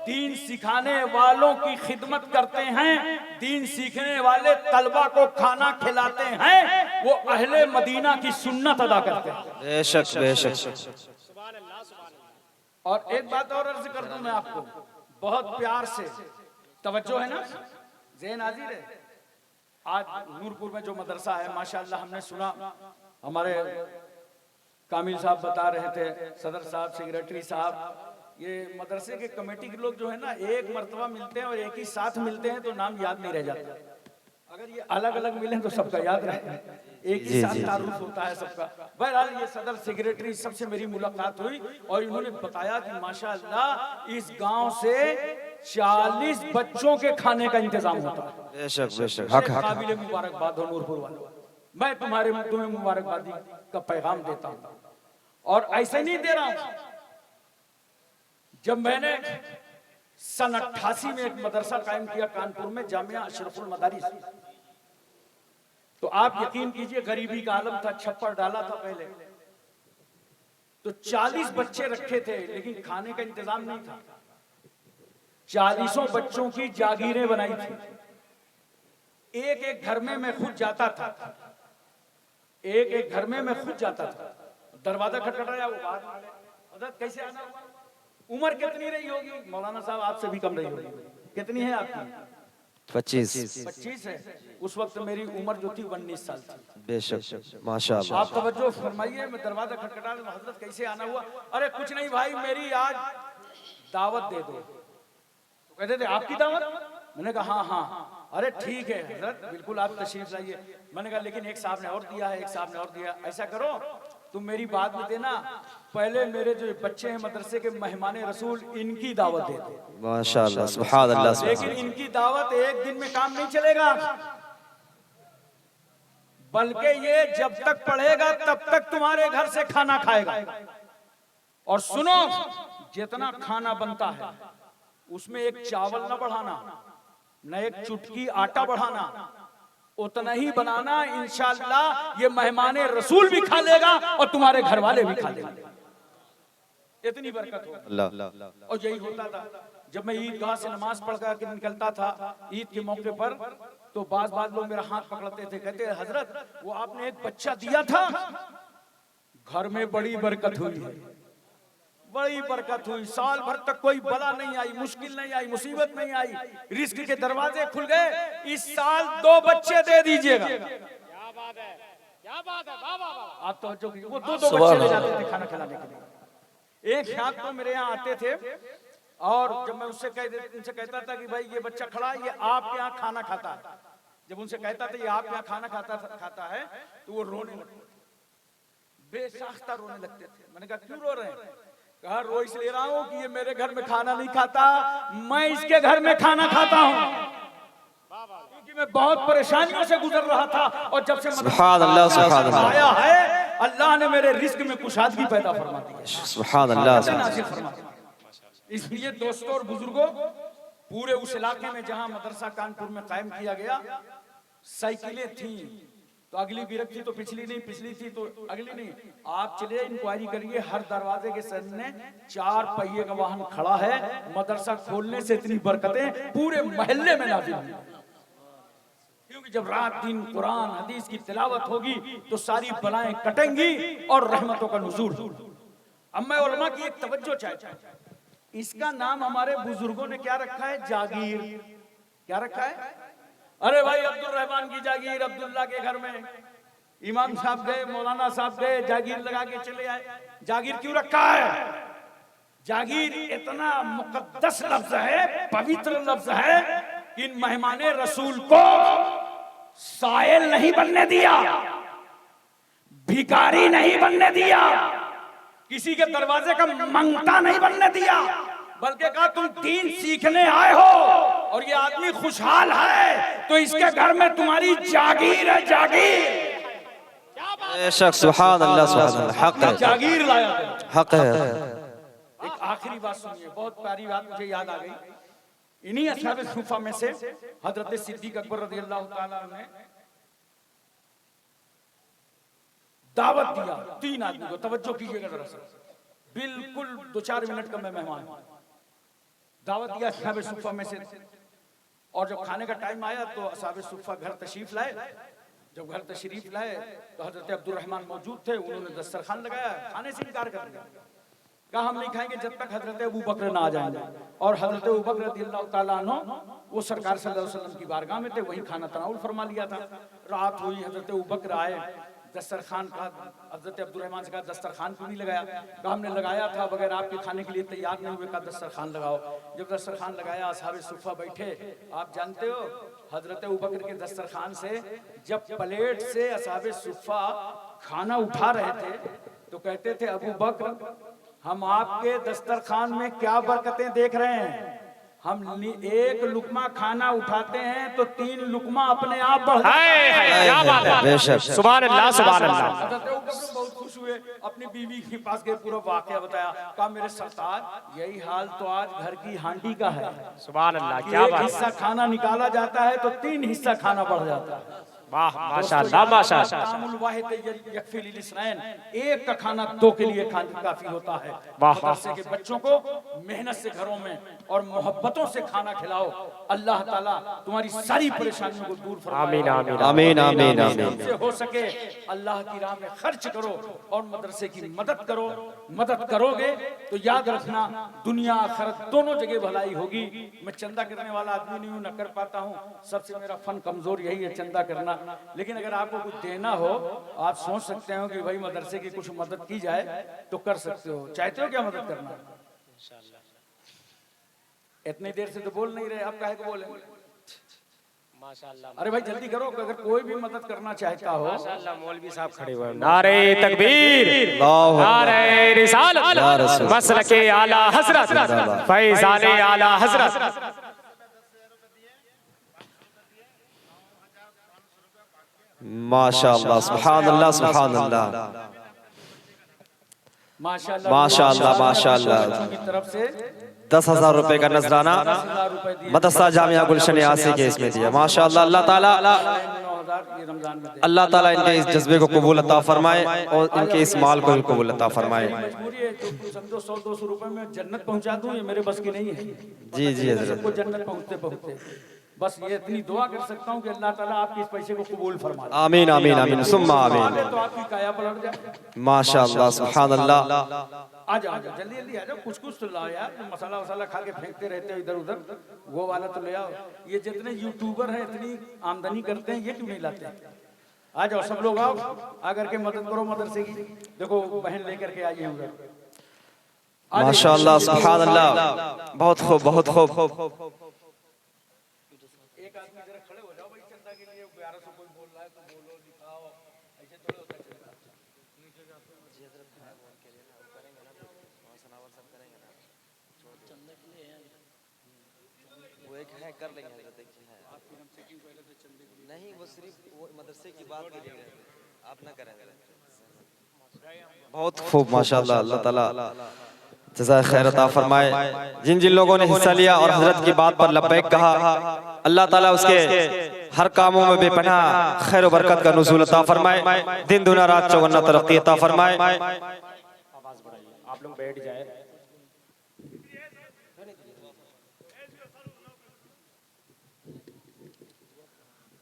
दीन सिखाने वालों की खिदमत करते हैं, दीन सीखने वाले तलबा को खाना खिलाते हैं, वो अहले मदीना की सुन्नत अदा करते हैं। बेशक बेशक। और एक बात और अर्ज कर दूं मैं आपको, बहुत प्यार से, तवज्जो है ना, ज़हन हाजिर है। आज नूरपुर में जो मदरसा है माशाअल्लाह, हमने सुना हमारे कामिल साहब बता रहे थे, सदर साहब, सेक्रेटरी साहब, ये मदरसे के कमेटी के लोग जो है ना, एक मर्तबा मिलते हैं और एक ही साथ मिलते हैं तो नाम याद नहीं रह जाता। अगर ये अलग अलग मिले तो सबका याद रहे, एक ही साथ तारुफ होता है सबका। बहरहाल ये सदर सेक्रेटरी सबसे मेरी मुलाकात हुई और इन्होंने बताया कि माशाअल्लाह इस गांव से 40 बच्चों के खाने का इंतजाम होता है। बेशक बेशक, हक हक, काबिल मुबारकबाद हो नूरपुर वालों, मैं तुम्हें मुबारकबादी का पैगाम देता हूं। और ऐसे नहीं दे रहा हूं, जब मैंने सन 88 में एक मदरसा कायम किया कानपुर में, जामिया अशरफुल मदारिस, तो आप यकीन कीजिए गरीबी का आलम था, छप्पर डाला था पहले, तो 40 बच्चे रखे थे लेकिन खाने का इंतजाम नहीं था। 40 बच्चों की जागीरें बनाई थी, एक एक घर में मैं खुद जाता था, एक एक घर में मैं खुद जाता था, दरवाजा खटखटाया, वो बात हज़रत कैसे आना हुआ? उम्र कितनी रही होगी मौलाना साहब? आपसे भी कम रही होगी। कितनी है आपकी? 25 है। उस वक्त मेरी उम्र जो थी 19 साल थी। बेशक माशाअल्लाह। आप तवज्जो फरमाइए, मैं दरवाजा खटखटा रहा, हज़रत कैसे आना हुआ? अरे कुछ नहीं भाई, मेरी आज दावत दे दो। तो कहते थे आपकी दावत? मैंने कहा हाँ हाँ। अरे ठीक है हज़रत, बिल्कुल आप तशरीफ लाइए। मैंने कहा लेकिन एक साहब ने और दिया है, एक साहब ने और दिया। ऐसा करो तुम मेरी बात में देना, पहले मेरे जो बच्चे हैं मदरसे के मेहमाने रसूल, इनकी दावत दे दो। माशाअल्लाह, सुभान अल्लाह। लेकिन इनकी दावत एक दिन में काम नहीं चलेगा, बल्कि ये जब तक पढ़ेगा तब तक तुम्हारे घर से खाना खाएगा। और सुनो, जितना खाना बनता है उसमें एक चावल न बढ़ाना, न एक चुटकी आटा बढ़ाना, उतना ही बनाना। इंशाअल्लाह ये मेहमाने रसूल भी खा लेगा और तुम्हारे घर वाले भी खा लेंगे। इतनी बरकत हो अल्लाह। और यही होता था जब मैं ईदगाह से नमाज पढ़ कर निकलता था ईद के मौके पर, तो बाज लोग मेरा हाथ पकड़ते थे, कहते हजरत वो आपने एक बच्चा दिया था, घर में बड़ी बरकत हुई है, बड़ी बरकत हुई, साल भर तक कोई बला नहीं आई, मुश्किल नहीं आई, मुसीबत नहीं आई, रिस्क के दरवाजे खुल गए। इस साल 2 बच्चे दे दीजिएगा। क्या बात है, क्या बात है, वाह वाह वाह। आप तो वो 2 बच्चे ले जाते थे खाना खिलाने के लिए। एक ख्यात तो मेरे यहाँ आते थे और जब मैं उनसे कहता था कि भाई ये बच्चा खड़ा है, ये आपके यहाँ खाना खाता है, जब उनसे कहता था ये आपके यहाँ खाना खाता है, तो वो रोने लगते, बेसाख्ता रोने लगते थे। मैंने कहा क्यों रो रहे हैं? कहा रो इसलिए रहा हूँ कि ये मेरे घर में खाना नहीं खाता, मैं इसके घर में खाना खाता हूँ, क्योंकि मैं बहुत परेशानियों से गुजर रहा था और जब से सुभान अल्लाह, सुभान अल्लाह आया है, अल्लाह ने मेरे रिस्क में कुशादगी पैदा फरमा दी है। सुभान अल्लाह। इसलिए दोस्तों और बुजुर्गों, पूरे उस इलाके में जहां मदरसा कानपुर में कायम किया गया, साइकिलें थी, तो अगली बिरक थी तो पिछली नहीं, पिछली थी तो अगली नहीं। आप चलिए इंक्वायरी करिए, हर दरवाजे के सामने 4 पहिए का वाहन खड़ा है। मदरसा खोलने से इतनी बरकतें पूरे मोहल्ले में नाज़िल हुई, क्योंकि जब रात दिन कुरान हदीस की तिलावत होगी तो सारी बलाएं कटेंगी और रहमतों का नुज़ूल। अब मैं उलमा की एक तवज्जो चाहता हूं, इसका नाम हमारे बुजुर्गों ने क्या रखा है? जागीर। क्या रखा है? अरे भाई अब्दुल रहमान की जागीर, अब्दुल्ला के घर में इमाम साहब गए, मौलाना साहब गए, जागीर लगा के चले आए। जागीर क्यों रखा है? जागीर इतना मुकद्दस लफ्ज है, पवित्र लफ्ज है कि इन मेहमाने रसूल को साइल नहीं बनने दिया, भिखारी नहीं बनने दिया, किसी के दरवाजे का मंगता नहीं बनने दिया, बल्कि कहा तुम दीन सीखने आए हो और ये आदमी खुशहाल है तो इसके घर में तुम्हारी जागीर है, जागीर। बेशक, सुभान अल्लाह, सुभान अल्लाह, हक है, जागीर लाया, हक है। एक आखिरी बात सुनिए, बहुत प्यारी बात मुझे याद आ गई। इन्हीं असहाब सूफा में से हजरत सिद्दीक अकबर रज़ियल्लाहु ताला ने दावत दिया 3 आदमी को। तवज्जो कीजिएगा जरा सा, बिल्कुल 2-4 मिनट का मैं मेहमान हूं। दावत दिया असहाब सुफ़ा में से, और जब खाने का टाइम आया तो असहाब सुफ़ा घर तशरीफ लाए। जब घर तशरीफ लाए तो हजरत अब्दुल रहमान मौजूद थे, उन्होंने दस्तरखान लगाया, खाने से इनकार कर दिया। कहा हम नहीं खाएंगे जब तक हजरत अबू बकर ना आ जाएंगे। और हजरत अबू बकर रज़ियल्लाहु ताला अन्हु वो सरकार सल्लल्लाहु अलैहि वसल्लम की बारगाह में थे, वहीं खाना तनाउल फरमा लिया था। रात हुई, हजरत अबू बकर आए, दस्तरखान का हजरत अब्दुर्रहमान से कहा दस्तरखान क्यों नहीं लगाया? कहा हमने लगाया था, बगैर आपके खाने के लिए तैयार नहीं हुए, कहा दस्तरखान लगाओ। जब दस्तरखान लगाया, असहाबे सुफ़ा बैठे। आप जानते हो हजरत अबू बकर के दस्तरखान से जब प्लेट से असहाबे सुफ़ा खाना उठा रहे थे तो कहते थे अबू बकर हम आपके दस्तरखान में क्या बरकतें देख रहे हैं। हम एक लुकमा खाना उठाते हैं तो 3 लुकमा अपने आप बढ़ क्या बात है, सुभान अल्लाह सुभान अल्लाह। बहुत खुश हुए, अपनी बीवी के पास गए, पूरा वाकया बताया। कहा मेरे सरताज यही हाल तो आज घर की हांडी का है। सुभान अल्लाह, क्या एक बात, हिस्सा खाना निकाला जाता है तो 3 हिस्सा खाना बढ़ जाता है। वाह माशाअल्लाह माशाअल्लाह। एक का खाना 2 के लिए काफी होता है। मदरसे के बच्चों को मेहनत से घरों में और मोहब्बतों से खाना खिलाओ। अल्लाह ताला तुम्हारी सारी परेशानियों को दूर फरमाए। आमीन आमीन आमीन आमीन आमीन। से हो सके अल्लाह की राह में खर्च करो और मदरसे की मदद करो। मदद करोगे तो याद रखना दुनिया आखिरत दोनों जगह भलाई होगी। मैं चंदा करने वाला आदमी नहीं हूँ, न कर पाता हूँ, सबसे मेरा फन कमजोर यही है चंदा करना। लेकिन अगर आपको कुछ देना हो, आप सोच सकते हो कि भाई मदरसे की कुछ मदद की जाए तो कर सकते हो। चाहते हो क्या मदद करना? इतनी देर से तो बोल नहीं रहे, आप काहे को बोलेंगे? माशाअल्लाह। अरे भाई जल्दी करो, अगर कोई भी मदद करना चाहता हो। माशाअल्लाह, मौलवी साहब खड़े हुए। नारे तकबीर, नारे रिसालत, मसलके आला हजरत, फैज़ाने आला हजरत। माशाअल्लाह सुभानअल्लाह सुभानअल्लाह माशाअल्लाह माशाअल्लाह। की तरफ से 10,000 रुपए का नजराना मदरसा जामिया गुलशन यासी के इसमें दिया। माशाअल्लाह। अल्लाह ताला इनके इस जज्बे को कबूल अता फरमाए और इनके इस माल को कबूल अता फरमाए। मजबूरी है तो समझो 100-200 रुपए में जन्नत पहुंचा दूं, ये मेरे बस की नहीं है। जी जी हजरत, सबको जन्नत पहुंचते पहुंचते बस ये इतनी दुआ कर सकता हूँ कि अल्लाह ताला आपके इस पैसे को कबूल फरमाए। आमीन आमीन आमीन सुम्मा आमीन। तो आपकी काया पलट जाए। माशाअल्लाह सुभानअल्लाह। आ जाओ जल्दी जल्दी आ जाओ, कुछ कुछ तो लाओ यार, मसाला वसाला खा के फेंकते रहते हो इधर उधर, वो वाला तो ले आओ। ये जितने यूट्यूबर हैं इतनी आमदनी करते हैं, ये क्यों नहीं लाते? आ जाओ सब लोग आओ, आकर के मदद करो मदरसे की। देखो बहन लेकर के आई है उधर। माशाअल्लाह सुभानअल्लाह, बहुत खूब बहुत खूब। एक आदमी जरा खड़े हो जाओ भाई, चंदा के लिए 1100 कोई बोल रहा है तो बोलो, दिखाओ, ऐसे थोड़े होता चलेगा। वो एक है कर लेंगे हजरत, एक है आपकी हमसे क्यों पहले से चंदे के लिए नहीं, वो सिर्फ वो मदरसे की बात कर रहे हैं, आप ना करें। बहुत खूब माशाअल्लाह। अल्लाह ताला जज़ाए खैर अता फरमाए। जिन जिन लोगों ने हिस्सा लिया और हजरत की बात पर लब्बैक कहा, अल्लाह ताला उसके हर कामों में बेपनाह खैर और बरकत का नुज़ूल अता फरमाए, दिन दुना रात चौगुना तरक्की अता फरमाए। आवाज बढ़ाइए, आप लोग बैठ जाए।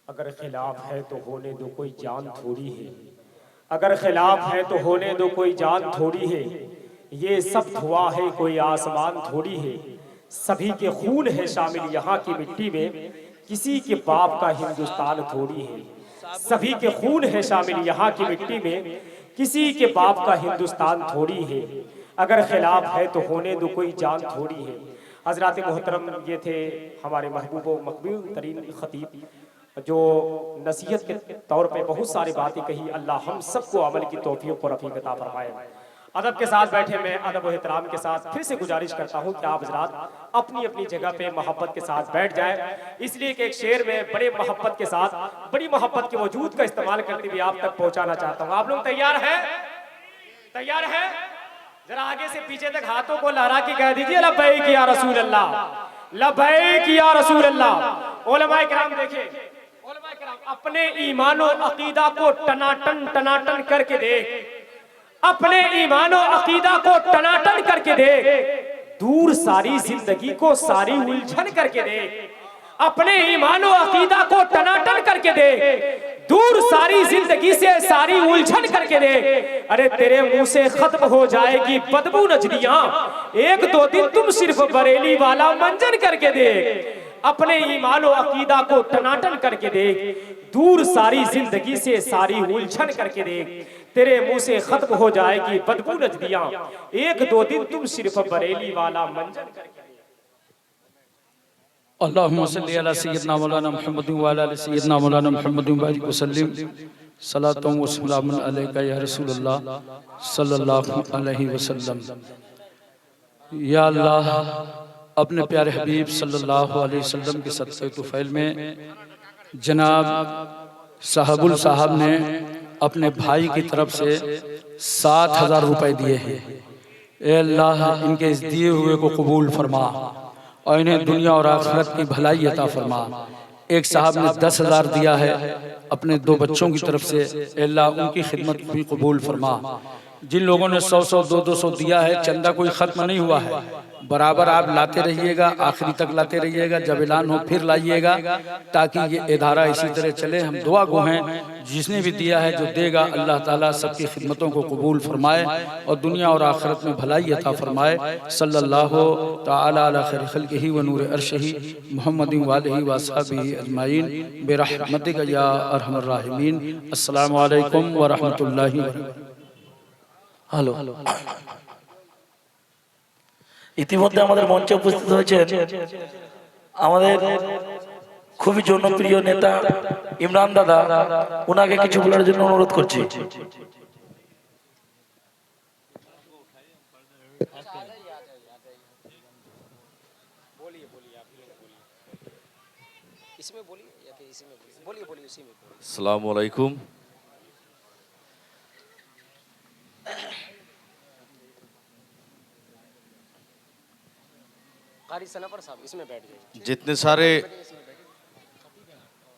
अगर खिलाफ है तो होने दो, कोई जान थोड़ी है। अगर खिलाफ है तो होने दो, कोई जान थोड़ी है। ये सब धुआं है, कोई आसमान थोड़ी है। सभी के खून है शामिल यहाँ की मिट्टी में, किसी के बाप का हिंदुस्तान थोड़ी है। सभी के खून है शामिल यहाँ की मिट्टी में, किसी के बाप का हिंदुस्तान थोड़ी है। अगर खिलाफ है तो होने दो, कोई जान थोड़ी है। हजरात मोहतरम, ये थे हमारे महबूब मकबूल तरीन खतीब जो नसीहत के तौर पे बहुत सारी बातें कही। अल्लाह हम सबको अमल की तौफीक और रफ़ीक अता फरमाए। अदब के साथ बैठे, मैं अदब और एहतराम के साथ फिर से गुजारिश करता हूँ कि आप हज़रात अपनी अपनी जगह पे मोहब्बत के साथ बैठ जाएं। इसलिए कि एक शेर में बड़े मोहब्बत के साथ, बड़ी मोहब्बत के वजूद का इस्तेमाल करते हुए आप तक पहुँचाना चाहता हूँ। आप लोग तैयार हैं? तैयार है? जरा आगे से पीछे तक हाथों को लहरा के कह दीजिए लब्बैक या रसूल अल्लाह, लब्बैक या रसूल अल्लाह। उलमाए किराम देखिए, उलमाए किराम अपने ईमानो अकीदा को टनाटन करके देख, अपने ईमानो अकीदा को टनाटन करके देख, दूर सारी जिंदगी को सारी उलझन करके देख। अपने ईमानो अकीदा को टनाटन करके देख, दूर सारी जिंदगी से सारी उलझन करके देख, अरे तेरे मुंह से खत्म हो जाएगी बदबू नजरियां, एक दो दिन तुम सिर्फ बरेली वाला मंजन करके देख, अपने ईमान और अकीदा को टनाटन करके देख, दूर सारी जिंदगी से सारी उलझन करके देख, तेरे मुंह से खत्म हो जाएगी बदबू नजरियां, एक दो दिन तुम सिर्फ बरेली वाला मंजन करके देख। अल्लाहुम्मा सल्ली अला सय्यिदना मौलाना मुहम्मद व अला आलि सय्यिदना मौलाना मुहम्मद व बारिक वसल्लम सलातु व सलामुन अलैका या रसूलल्लाह सल्लल्लाहु अलैहि वसल्लम। या अल्लाह, अपने प्यारे हबीब सल्लल्लाहु अलैहि वसल्लम के सदक़े तुफ़ैल में जनाब साहबुल साहब ने अपने भाई की तरफ से 7,000 रुपए दिए हैं। ए अल्लाह, इनके इस दिए हुए को कबूल फरमा और इन्हें दुनिया और आखिरत की भलाई अता फरमा। एक साहब ने 10,000 दिया है अपने 2 बच्चों की तरफ से, अल्लाह उनकी खिदमत भी कबूल फरमा। जिन लोगों ने 100-100, 200-200 दिया है, चंदा कोई ख़त्म नहीं हुआ है, बराबर आप लाते रहिएगा, आखिरी तक लाते रहिएगा, जब ऐलान हो फिर लाइएगा, ताकि ये इदारा इसी तरह चले। हम दुआ गो हैं, जिसने भी दिया है, जो देगा, अल्लाह ताला सबकी खिदमतों को कबूल फरमाए और दुनिया और आखिरत में भलाई अता फरमाए। सल्लल्लाहु ताला अला खैर खल्क़िही व नूर अर्शिही मुहम्मदिन व आलिही व अस्हाबिही अजमाइन बिरहमतिका या अरहमर राहिमीन। अस्सलामु अलैकुम व रहमतुल्लाहि व बरकातुहू। হ্যালো, ইতিমধ্যে আমাদের মঞ্চে উপস্থিত হয়েছে আমাদের খুবই জনপ্রিয় নেতা ইমরান দাদা, ওনাকে কিছু বলার জন্য অনুরোধ করছি। अस्सलामु अलैकुम। जितने सारे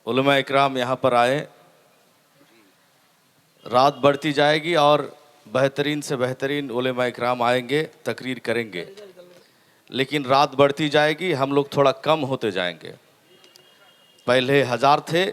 उलमा इकराम यहाँ पर आए, रात बढ़ती जाएगी और बेहतरीन से बेहतरीन उलमा इकराम आएंगे, तकरीर करेंगे, लेकिन रात बढ़ती जाएगी, हम लोग थोड़ा कम होते जाएंगे। पहले 1000 थे,